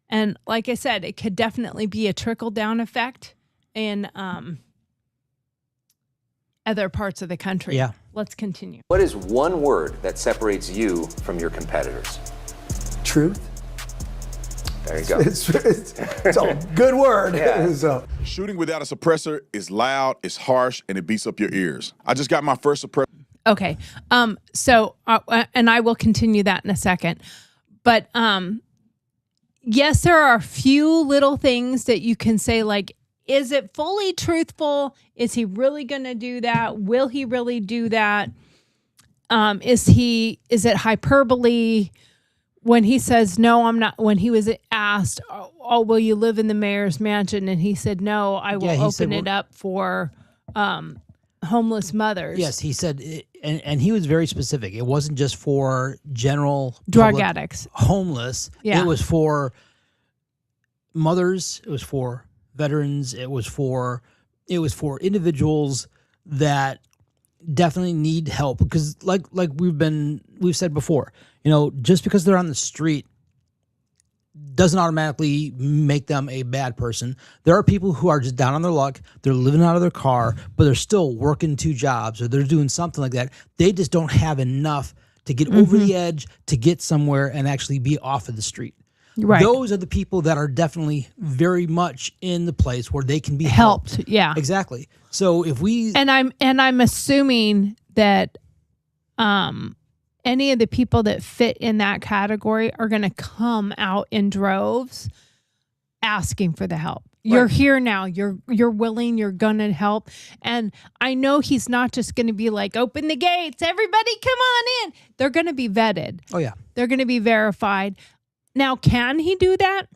And like I said, it could definitely be a trickle-down effect in other parts of the country. Yeah. Let's continue. What is one word that separates you from your competitors? Truth. There you go. It's a good word. Yeah. So. Shooting without a suppressor is loud, it's harsh, and it beats up your ears. I just got my first suppressor. Okay. So, and I will continue that in a second. But yes, there are a few little things that you can say, like, is it fully truthful? Is he really going to do that? Will he really do that? Is it hyperbole? When he says, no, I'm not, when he was asked, oh, will you live in the mayor's mansion? And he said, no, I will open it up for homeless mothers. Yes, he said, and he was very specific. It wasn't just for general drug addicts, homeless. Yeah. It was for mothers. It was for veterans. It was for individuals that definitely need help, because like we've said before, just because they're on the street doesn't automatically make them a bad person. There are people who are just down on their luck. They're living out of their car, but they're still working 2 jobs, or they're doing something like that. They just don't have enough to get over the edge, to get somewhere and actually be off of the street. Right. Those are the people that are definitely very much in the place where they can be helped. Yeah. Exactly. So if we And I'm assuming that any of the people that fit in that category are going to come out in droves asking for the help. You're here now. You're willing. You're going to help. And I know he's not just going to be like, open the gates, everybody come on in. They're going to be vetted. Oh, yeah. They're going to be verified. Now, can he do that?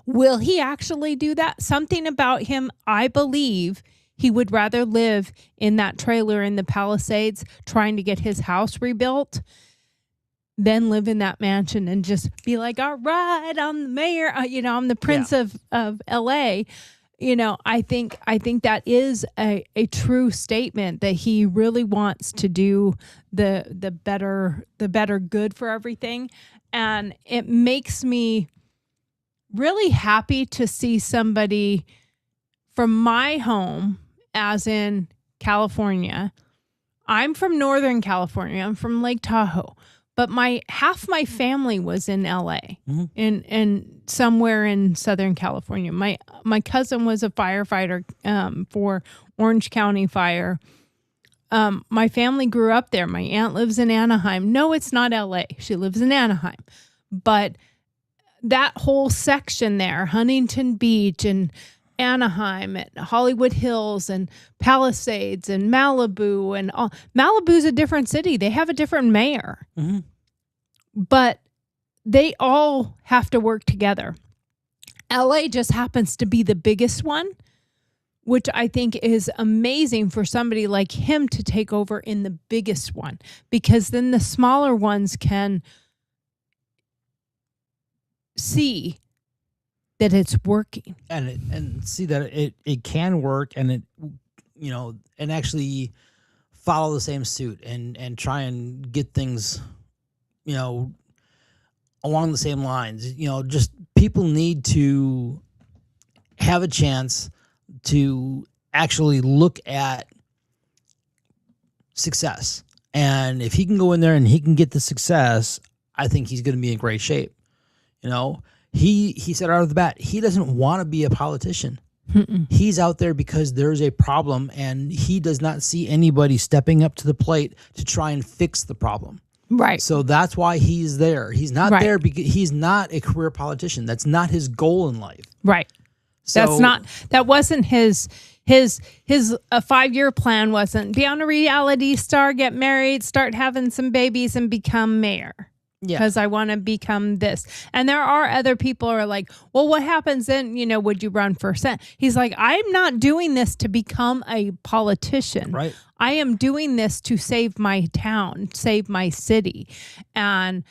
Will he actually do that? Something about him, I believe he would rather live in that trailer in the Palisades trying to get his house rebuilt than live in that mansion and just be like, all right, I'm the mayor, I'm the prince of LA. I think that is a true statement that he really wants to do the better good for everything. And it makes me really happy to see somebody from my home, as in California. I'm from Northern California. I'm from Lake Tahoe. But half my family was in LA, in somewhere in Southern California. My cousin was a firefighter for Orange County Fire. My family grew up there. My aunt lives in Anaheim. No, it's not LA. She lives in Anaheim. But that whole section there, Huntington Beach and Anaheim, and Hollywood Hills and Palisades and Malibu and all. Malibu's a different city. They have a different mayor. But they all have to work together. LA just happens to be the biggest one, which I think is amazing for somebody like him to take over in the biggest one, because then the smaller ones can see that it's working and see that it can work, and it and actually follow the same suit and try and get things along the same lines. Just people need to have a chance to actually look at success, and if he can go in there and he can get the success, I think he's going to be in great shape. He said out of the bat, he doesn't want to be a politician. He's out there because there's a problem, and he does not see anybody stepping up to the plate to try and fix the problem. Right. So that's why he's there. He's not there because he's not a career politician. That's not his goal in life. Right. So, that wasn't his 5-year plan wasn't be on a reality star, get married, start having some babies, and become mayor. Yeah. Because I want to become this. And there are other people who are like, well, what happens then? Would you run for Senate? He's like, I'm not doing this to become a politician. Right. I am doing this to save my town, save my city. And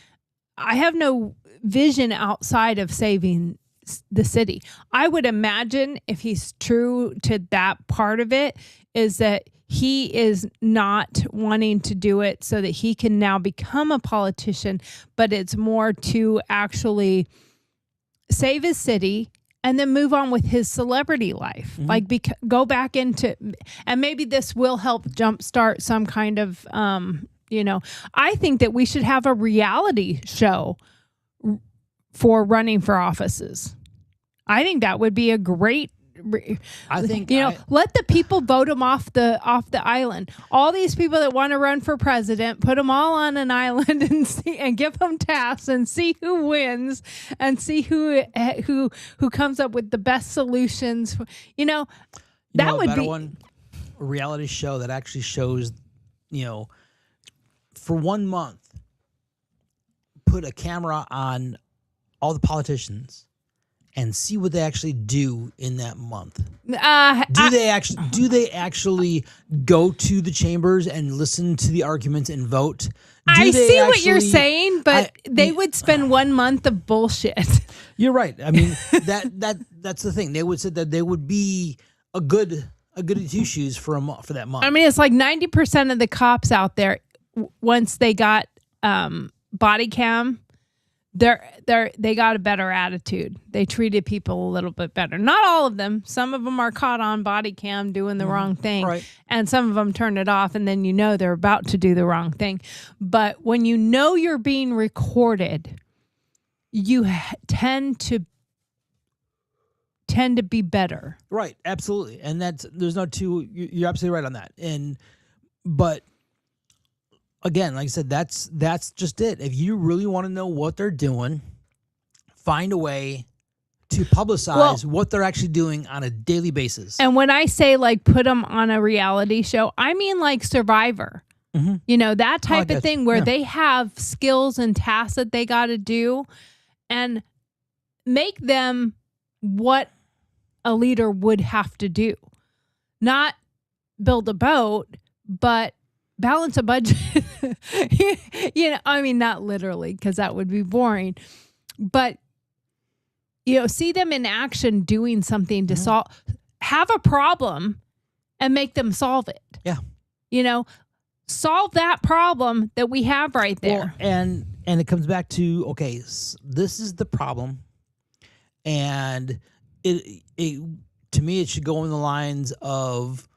I have no vision outside of saving the city. I would imagine, if he's true to that part of it, is that he is not wanting to do it so that he can now become a politician, but it's more to actually save his city and then move on with his celebrity life. Like go back into, and maybe this will help jumpstart some kind of, I think that we should have a reality show for running for offices. I think that would be a great, I think let the people vote him off the island. All these people that want to run for president, put them all on an island and give them tasks and see who wins and see who comes up with the best solutions. That would be a reality show that actually shows, for 1 month, put a camera on all the politicians and see what they actually do in that month. Do they actually go to the chambers and listen to the arguments and vote? I see what you're saying, but they would spend 1 month of bullshit. You're right. I mean, that's the thing. They would say that they would be a goody two shoes for that month. I mean, it's like 90% of the cops out there, once they got body cam, they got a better attitude. They treated people a little bit better. Not all of them. Some of them are caught on body cam doing the wrong thing. Right. And some of them turn it off and then they're about to do the wrong thing. But when you know you're being recorded, you tend to be better. Right. Absolutely. And there's no you're absolutely right on that. But again, like I said, that's just it. If you really want to know what they're doing, find a way to publicize what they're actually doing on a daily basis. And when I say like put them on a reality show, I mean like Survivor. Mm-hmm. That type of thing where they have skills and tasks that they got to do, and make them what a leader would have to do. Not build a boat, but balance a budget. I mean, not literally, because that would be boring, but see them in action doing something to have a problem and make them solve it. Yeah. Solve that problem that we have right there. Well, and it comes back to, okay, this is the problem. And it to me, it should go in the lines of,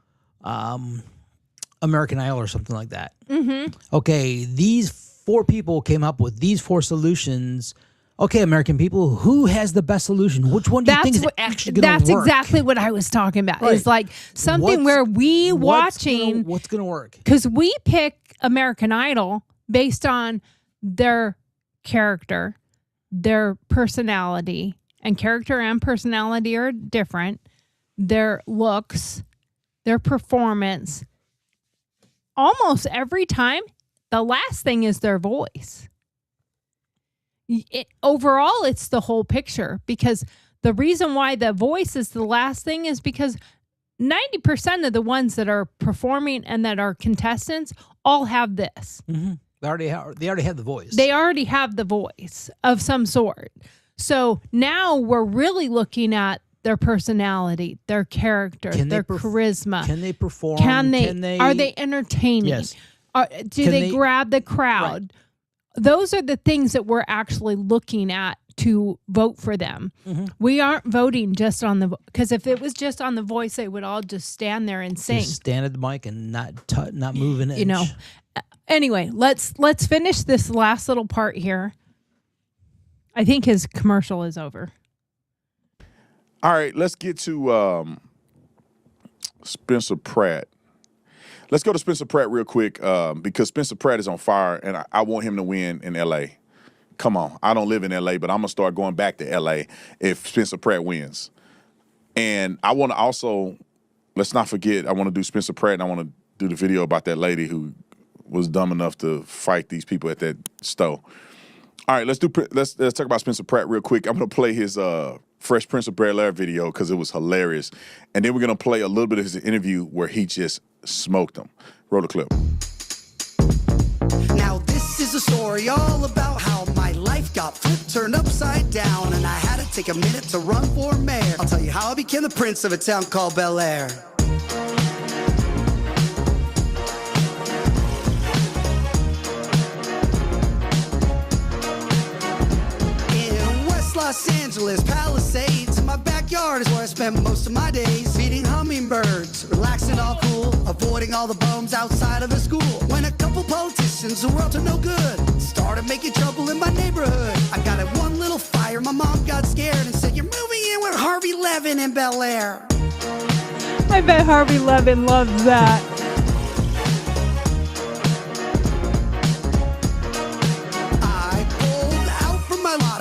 American Idol or something like that. Mm-hmm. Okay, these 4 people came up with these 4 solutions. Okay, American people, who has the best solution? Which one do you think is actually going to work? That's exactly what I was talking about. Right. It's like something where what's going to work? Because we pick American Idol based on their character, their personality, and character and personality are different. Their looks, their performance. Almost every time, the last thing is their voice. Overall, it's the whole picture, because the reason why the voice is the last thing is because 90% of the ones that are performing and that are contestants all have this. Mm-hmm. They already have the voice. They already have the voice of some sort. So now we're really looking at their personality, their character, their charisma. Can they perform? Are they entertaining? Yes. Do they grab the crowd? Right. Those are the things that we're actually looking at to vote for them. Mm-hmm. We aren't voting just on because if it was just on the voice, they would all just stand there and sing. Just stand at the mic and not move an inch. Anyway, let's finish this last little part here. I think his commercial is over. All right, let's get to Spencer Pratt. Let's go to Spencer Pratt real quick because Spencer Pratt is on fire, and I want him to win in L.A. Come on. I don't live in L.A., but I'm going to start going back to L.A. if Spencer Pratt wins. And I want to also, let's not forget, I want to do Spencer Pratt, and I want to do the video about that lady who was dumb enough to fight these people at that store. All right, let's talk about Spencer Pratt real quick. I'm going to play his Fresh Prince of Bel-Air video because it was hilarious. And then we're going to play a little bit of his interview where he just smoked them. Roll the clip. Now this is a story all about how my life got flipped, turned upside down, and I had to take a minute to run for mayor. I'll tell you how I became the prince of a town called Bel-Air. Los Angeles, Palisades, in my backyard is where I spent most of my days. Feeding hummingbirds, relaxing all cool, avoiding all the bums outside of the school. When a couple politicians who were up to no good started making trouble in my neighborhood. I got at one little fire, my mom got scared and said, "You're moving in with Harvey Levin in Bel-Air." I bet Harvey Levin loves that.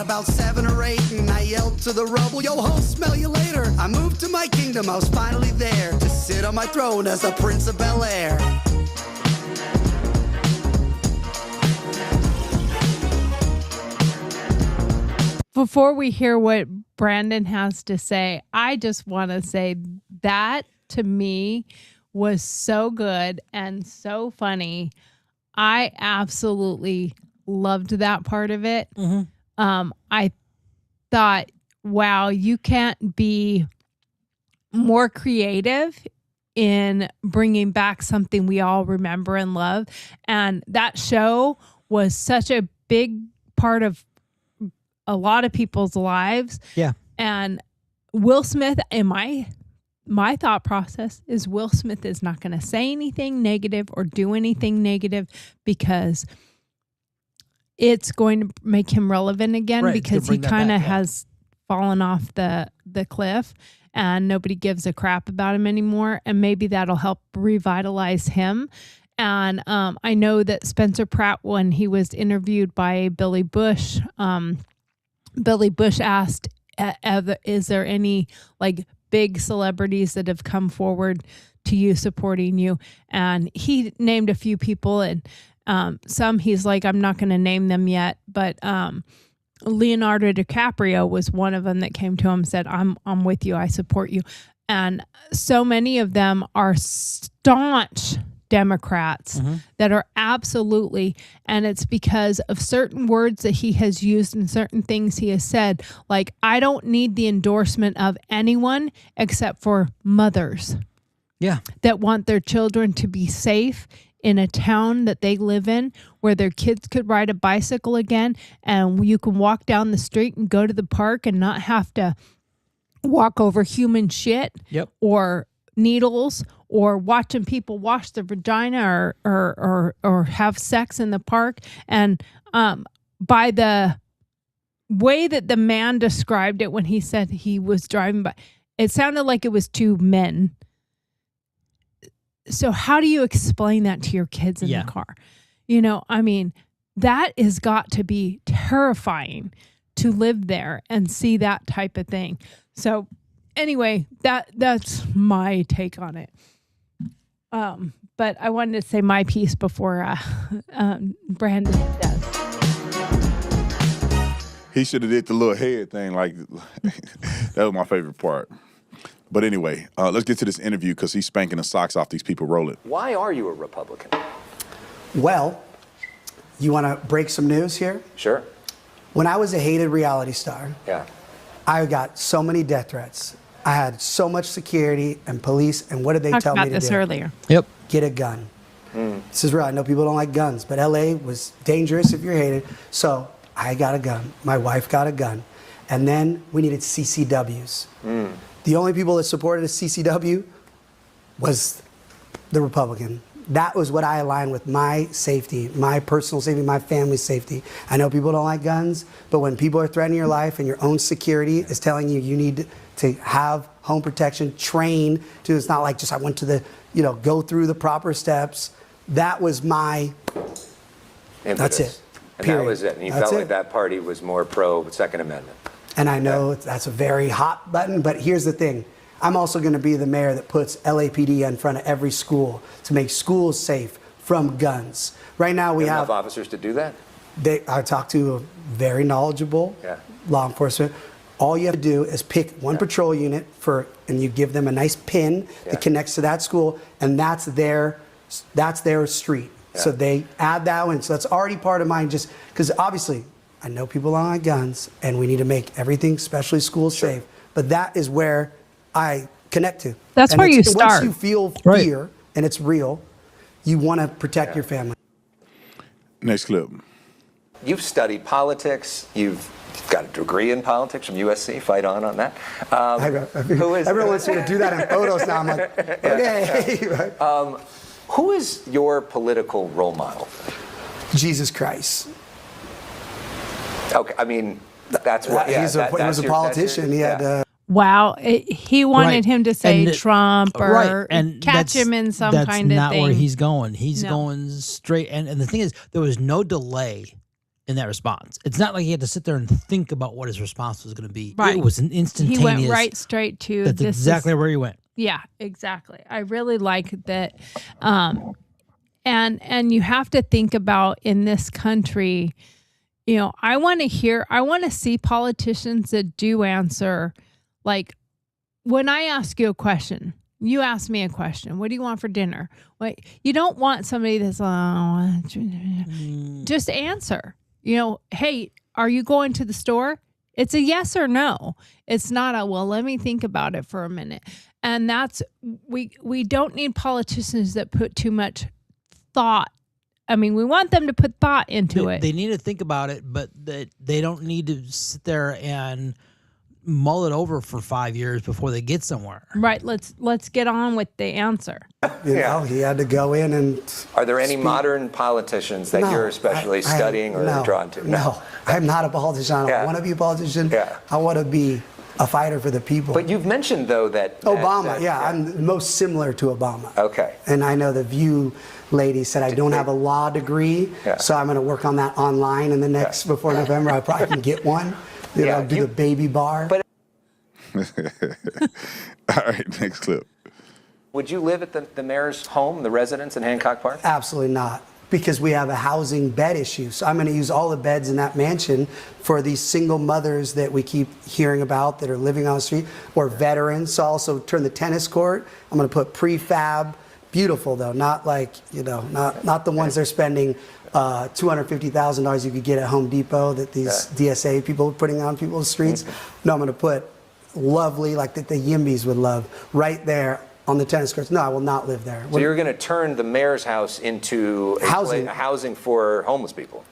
About 7 or 8, and I yelled to the rubble, "Yo ho, smell you later." I moved to my kingdom, I was finally there to sit on my throne as the Prince of Bel-Air. Before we hear what Brandon has to say, I just want to say that to me was so good and so funny. I absolutely loved that part of it. Mm-hmm. I thought, wow, you can't be more creative in bringing back something we all remember and love. And that show was such a big part of a lot of people's lives. Yeah. And Will Smith, in my thought process is Will Smith is not going to say anything negative or do anything negative because it's going to make him relevant again, Right, because he kind of has fallen off the cliff and nobody gives a crap about him anymore. And maybe that'll help revitalize him. And I know that Spencer Pratt, when he was interviewed by Billy Bush asked, is there any like big celebrities that have come forward to you supporting you? And he named a few people, and some he's like, I'm not going to name them yet, but Leonardo DiCaprio was one of them that came to him and said, I'm with you, I support you. And so many of them are staunch Democrats that are absolutely, and it's because of certain words that he has used and certain things he has said. Like, I don't need the endorsement of anyone except for mothers. Yeah. That want their children to be safe in a town that they live in, where their kids could ride a bicycle again, and you can walk down the street and go to the park and not have to walk over human shit. Yep. Or needles, or watching people wash their vagina or have sex in the park. And by the way that the man described it when he said he was driving by, it sounded like it was two men. So how do you explain that to your kids in the car? You know, I mean, that has got to be terrifying to live there and see that type of thing. So anyway, that's my take on it. But I wanted to say my piece before Brandon does. He should have did the little head thing. Like, that was my favorite part. But anyway, let's get to this interview, because he's spanking the socks off these people rolling. Why are you a Republican? Well, you want to break some news here? Sure. When I was a hated reality star, I got so many death threats. I had so much security and police, and what did they tell me to do? Talked about this earlier. Yep. Get a gun. This is real. I know people don't like guns, but LA was dangerous if you're hated. So I got a gun. My wife got a gun. And then we needed CCWs. The only people that supported a CCW was the Republican. That was what I aligned with, my safety, my personal safety, my family's safety. I know people don't like guns, but when people are threatening your life and your own security is telling you need to have home protection, train to, it's not like just I went to the, go through the proper steps. That was my, that's it. And period. that was it. And you That's felt it. like that party was more pro Second Amendment. And I know that's a very hot button, but here's the thing. I'm also going to be the mayor that puts LAPD in front of every school to make schools safe from guns. Right now we have enough officers to do that? I talked to a very knowledgeable law enforcement. All you have to do is pick one patrol unit and you give them a nice pin that connects to that school, and that's their street. So they add that one. So that's already part of mine, just because obviously I know people don't like guns, and we need to make everything, especially schools, safe. But that is where I connect to. That's where you start. Once you feel fear and it's real, you want to protect your family. Next clip. You've studied politics. You've got a degree in politics from USC. Fight on that. Everyone wants me to do that in photos now. I'm like, okay. Who is your political role model? Jesus Christ. Okay, I mean, that's what. He was a politician. He had. Wow, he wanted him to say Trump or and catch him in some kind of thing. That's not where he's going. He's going straight. And the thing is, there was no delay in that response. It's not like he had to sit there and think about what his response was going to be. Right. It was an instantaneous. He went right straight to. That's exactly where he went. Yeah, exactly. I really like that. And you have to think about, in this country, I want to see politicians that do answer. Like, when I ask you a question, you ask me a question. What do you want for dinner? Wait, you don't want somebody that's just answer. Hey, are you going to the store? It's a yes or no. It's not a, well, let me think about it for a minute. And that's, we don't need politicians that put too much thought I mean, we want them to put thought into it. They need to think about it, but they don't need to sit there and mull it over for 5 years before they get somewhere. Right. Let's get on with the answer. You know, he had to go in and. Are there any modern politicians that you're especially studying or drawn to? No, I'm not a politician. I don't want to be a politician. I want to be a fighter for the people. But you've mentioned, though, that Obama, I'm most similar to Obama. Okay. And I know the View lady said I don't have a law degree, so I'm going to work on that online in the next, before November. I probably can get one. You know, do the baby bar. All right, next clip. Would you live at the mayor's home, the residence in Hancock Park? Absolutely not, because we have a housing bed issue. So I'm going to use all the beds in that mansion for these single mothers that we keep hearing about that are living on the street, or veterans. So I'll also turn the tennis court. I'm going to put prefab, beautiful though, not like, you know, not the ones they're spending $250,000 you could get at Home Depot that these DSA people are putting on people's streets. No, I'm going to put lovely, like that the Yimbys would love, right there on the tennis courts. No, I will not live there. So you're going to turn the mayor's house into housing for homeless people?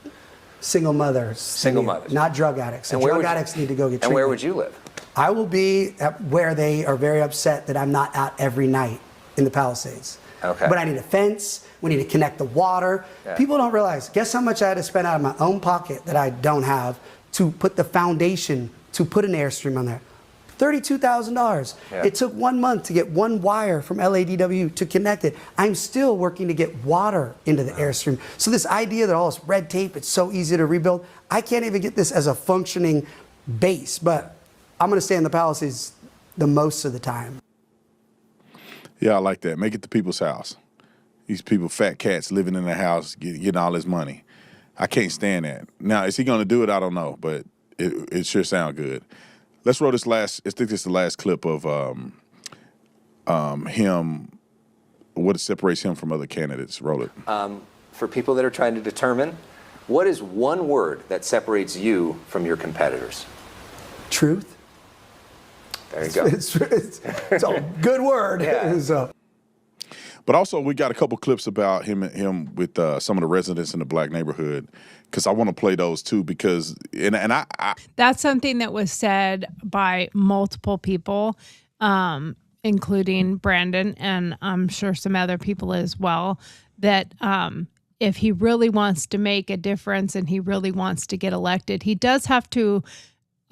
Single mothers. Single mothers. Not drug addicts. And drug addicts need to go get treatment. And where would you live? I will be at where they are very upset that I'm not out every night in the Palisades. Okay. But I need a fence. We need to connect the water. People don't realize, guess how much I had to spend out of my own pocket that I don't have to put the foundation to put an Airstream on there? $32,000. It took 1 month to get one wire from LADW to connect it. I'm still working to get water into the Airstream. So this idea that all this red tape, it's so easy to rebuild, I can't even get this as a functioning base, but I'm going to stay in the Palisades the most of the time. Yeah, I like that. Make it the people's house. These people, fat cats living in the house, getting all this money. I can't stand that. Now, is he going to do it? I don't know, but it sure sounds good. Let's roll this last. I think this is the last clip of him. What separates him from other candidates? Roll it. For people that are trying to determine, what is one word that separates you from your competitors? Truth. There you go. It's a good word. So. But also, we got a couple clips about him with some of the residents in the black neighborhood, because I want to play those too. Because and I that's something that was said by multiple people, including Brandon, and I'm sure some other people as well. That if he really wants to make a difference and he really wants to get elected, he does have to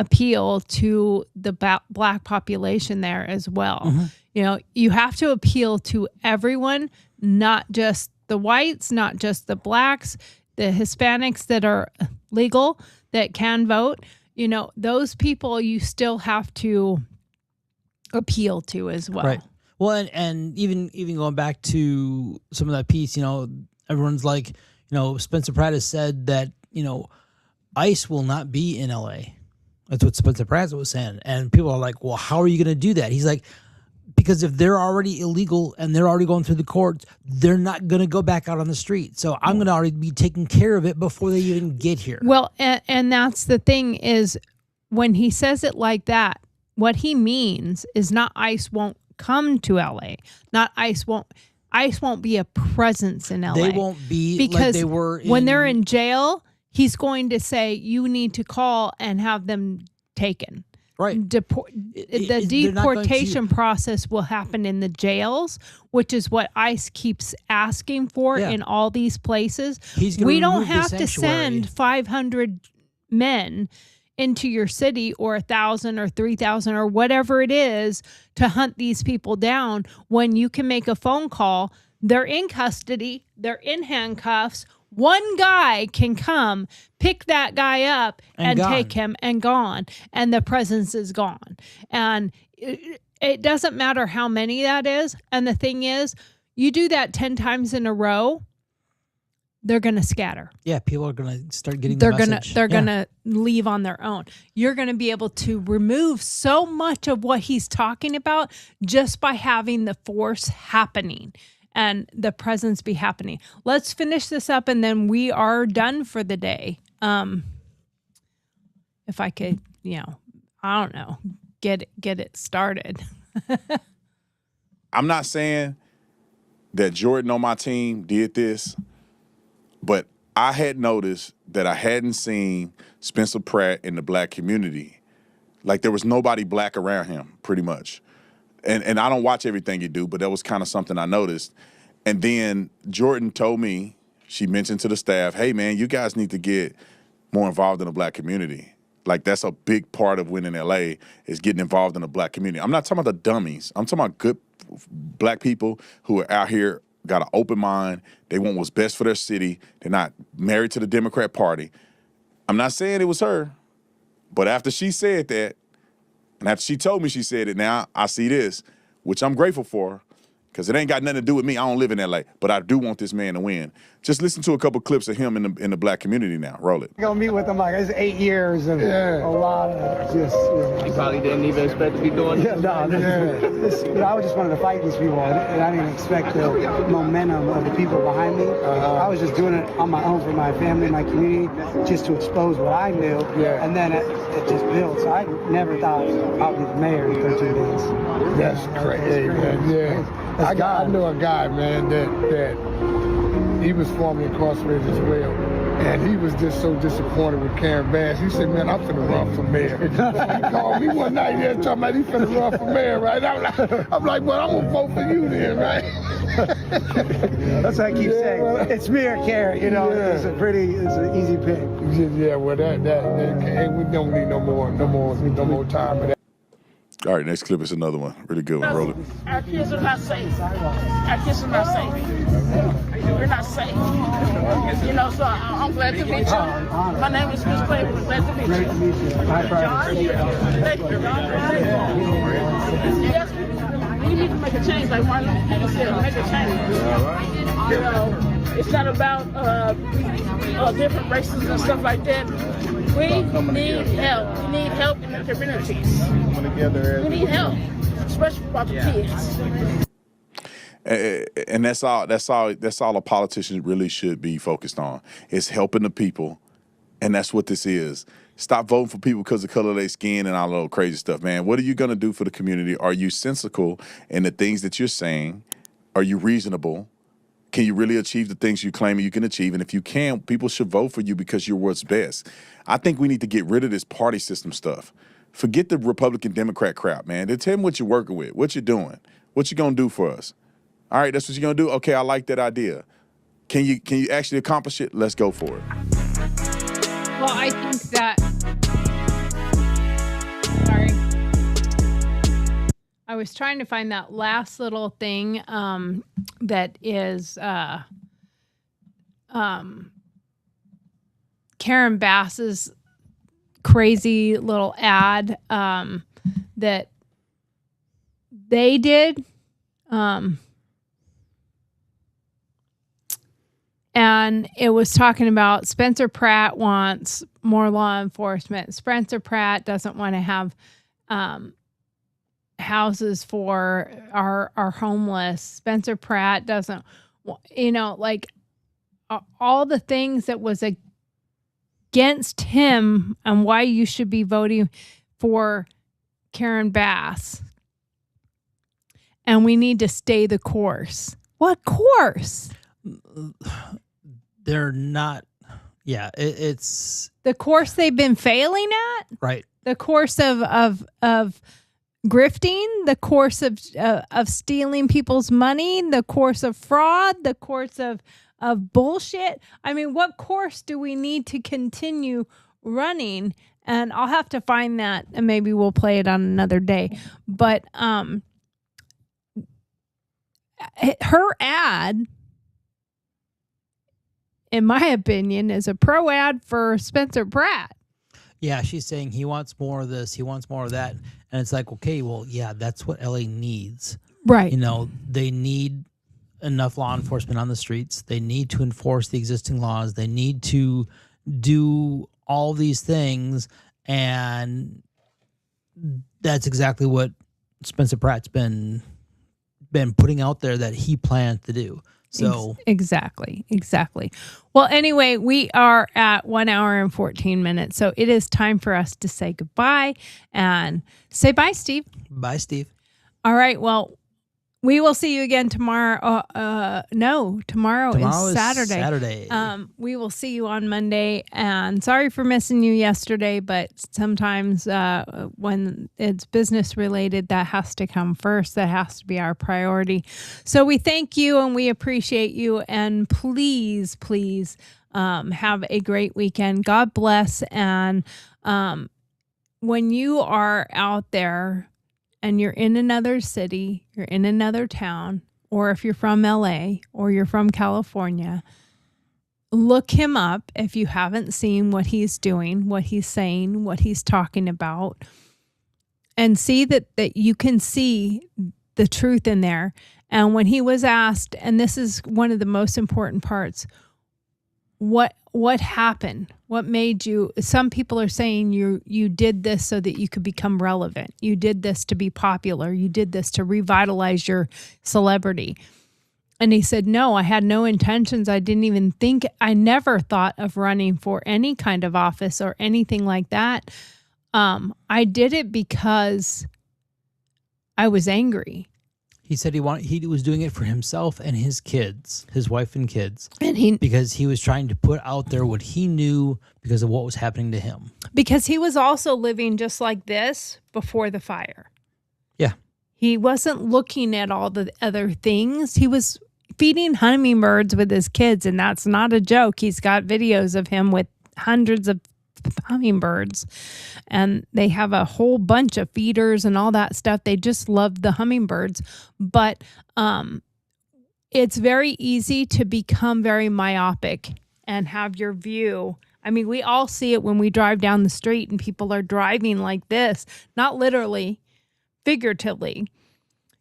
appeal to the black population there as well. Mm-hmm. You know, you have to appeal to everyone, not just the whites, not just the blacks, the Hispanics that are legal, that can vote. You know, those people you still have to appeal to as well. Right. Well, and even going back to some of that piece, you know, everyone's like, you know, Spencer Pratt has said that, you know, ICE will not be in LA. That's what Spencer Pratt was saying. And people are like, well, how are you going to do that? He's like, because if they're already illegal and they're already going through the courts, they're not going to go back out on the street. So I'm going to already be taking care of it before they even get here. Well, and that's the thing is when he says it like that, what he means is not ICE won't come to LA. Not ICE won't be a presence in LA. They won't be because like they were when they're in jail. He's going to say you need to call and have them taken. Right. The deportation process will happen in the jails, which is what ICE keeps asking for in all these places. We don't have to send 500 men into your city or 1,000 or 3,000 or whatever it is to hunt these people down when you can make a phone call. They're in custody. They're in handcuffs. One guy can come, pick that guy up, and take him and gone. And the presence is gone. And it doesn't matter how many that is. And the thing is, you do that 10 times in a row, they're going to scatter. Yeah, people are going to start getting the message. They're going to leave on their own. You're going to be able to remove so much of what he's talking about just by having the force happening. And the presence be happening. Let's finish this up, and then we are done for the day. If I could, you know, I don't know, get it started. I'm not saying that Jordan on my team did this, But I had noticed that I hadn't seen Spencer Pratt in the black community. Like there was nobody black around him, pretty much. And I don't watch everything you do, but that was kind of something I noticed. And then Jordan told me, she mentioned to the staff, hey man, you guys need to get more involved in the black community. Like that's a big part of winning LA is getting involved in the black community. I'm not talking about the dummies. I'm talking about good black people who are out here, got an open mind. They want what's best for their city. They're not married to the Democrat Party. I'm not saying it was her, but after she said that, and after she told me she said it, now I see this, which I'm grateful for, because it ain't got nothing to do with me. I don't live in LA, but I do want this man to win. Just listen to a couple clips of him in the black community now. Roll it. Go meet with him like it's 8 years of a lot of just. He probably didn't even expect to be doing this. I just wanted to fight these people, and I didn't expect the momentum of the people behind me. I was just doing it on my own for my family, my community, just to expose what I knew, and then it just built. So I never thought I'd be the mayor in 13 days. That's crazy, man. Yeah. I know a guy, man, that he was formerly incarcerated as well. And he was just so disappointed with Karen Bass. He said, man, I'm finna run for mayor. He called me one night there talking about he finna run for mayor, right? I'm like, well, I'm gonna vote for you then, right? That's what I keep saying. Well, it's me or Karen, you know, it's an easy pick. Yeah, well, we don't need no more time for that. All right, next clip is another one. Really good one. Roll it. Our kids are not safe. Our kids are not safe. We're not safe. You know, so I'm glad to meet you. My name is Miss Clay. We're glad to meet you. Great to meet you. John? Thank you, John. Yes, we need to make a change, like Martin Luther King said, make a change. You know, it's not about different races and stuff like that. We need help. We need help in the communities. We need help, especially about the kids. And that's all a politician really should be focused on. Is helping the people, and that's what this is. Stop voting for people because of the color of their skin and all that crazy stuff, man. What are you gonna do for the community? Are you sensical in the things that you're saying? Are you reasonable? Can you really achieve the things you claim you can achieve? And if you can, people should vote for you because you're what's best. I think we need to get rid of this party system stuff. Forget the Republican Democrat crap, man. Then tell me what you're working with, what you're doing, what you gonna do for us. All right, that's what you're gonna do? Okay, I like that idea. Can you actually accomplish it? Let's go for it. Well, I think that, sorry. I was trying to find that last little thing that is Karen Bass's crazy little ad that they did. And it was talking about Spencer Pratt wants more law enforcement. Spencer Pratt doesn't want to have houses for our homeless. Spencer Pratt doesn't, you know, like all the things that was against him and why you should be voting for Karen Bass. And we need to stay the course. What course? They're not. Yeah, it's the course they've been failing at. Right. The course of grifting, the course of stealing people's money, the course of fraud, the course of bullshit. I mean, what course do we need to continue running? And I'll have to find that, and maybe we'll play it on another day. But her ad, in my opinion, is a pro ad for Spencer Pratt. Yeah, she's saying he wants more of this, he wants more of that. And it's like, okay, well, yeah, that's what LA needs. Right. You know, they need enough law enforcement on the streets. They need to enforce the existing laws. They need to do all these things. And that's exactly what Spencer Pratt's been putting out there that he plans to do. So Exactly. Well, anyway, we are at 1 hour and 14 minutes. So it is time for us to say goodbye and say bye, Steve. Bye, Steve. All right. Well, We will see you again tomorrow. Tomorrow is Saturday. We will see you on Monday. And sorry for missing you yesterday, but sometimes when it's business related, that has to come first. That has to be our priority. So we thank you and we appreciate you. And please, have a great weekend. God bless. And when you are out there, and you're in another city, you're in another town, or if you're from LA or you're from California, look him up if you haven't seen what he's doing, what he's saying, what he's talking about, and see that you can see the truth in there. And when he was asked, and this is one of the most important parts, what happened? What made you? Some people are saying you did this so that you could become relevant. You did this to be popular. You did this to revitalize your celebrity. And he said, no, I had no intentions. I didn't even think, I never thought of running for any kind of office or anything like that. I did it because I was angry. He said he was doing it for himself and his kids, his wife and kids, and because he was trying to put out there what he knew because of what was happening to him. Because he was also living just like this before the fire. Yeah, he wasn't looking at all the other things. He was feeding hummingbirds with his kids, and that's not a joke. He's got videos of him with hundreds of hummingbirds, and they have a whole bunch of feeders and all that stuff. They just love the hummingbirds. But it's very easy to become very myopic and have your view. I mean, we all see it when we drive down the street and people are driving like this, not literally, figuratively,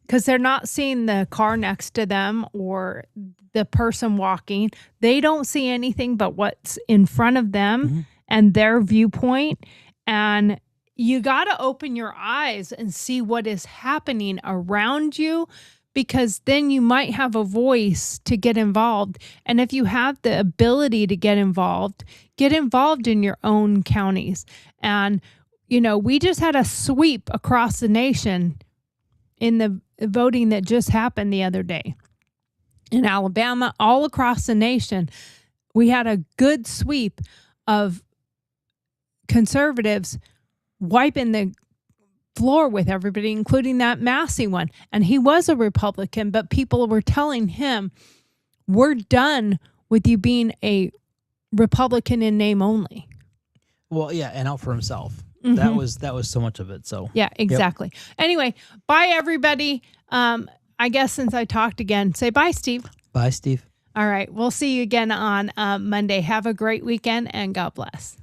because they're not seeing the car next to them or the person walking. They don't see anything but what's in front of them. Mm-hmm. And their viewpoint. And you got to open your eyes and see what is happening around you, because then you might have a voice to get involved. And if you have the ability to get involved in your own counties. And, we just had a sweep across the nation in the voting that just happened the other day. In Alabama, all across the nation, we had a good sweep of conservatives wiping the floor with everybody, including that Massey one. And he was a Republican, but people were telling him, we're done with you being a Republican in name only. Well, yeah, and out for himself. Mm-hmm. That was so much of it. So yeah, exactly. Yep. Anyway, bye everybody. I guess since I talked again, say bye, Steve. Bye, Steve. All right. We'll see you again on Monday. Have a great weekend and God bless.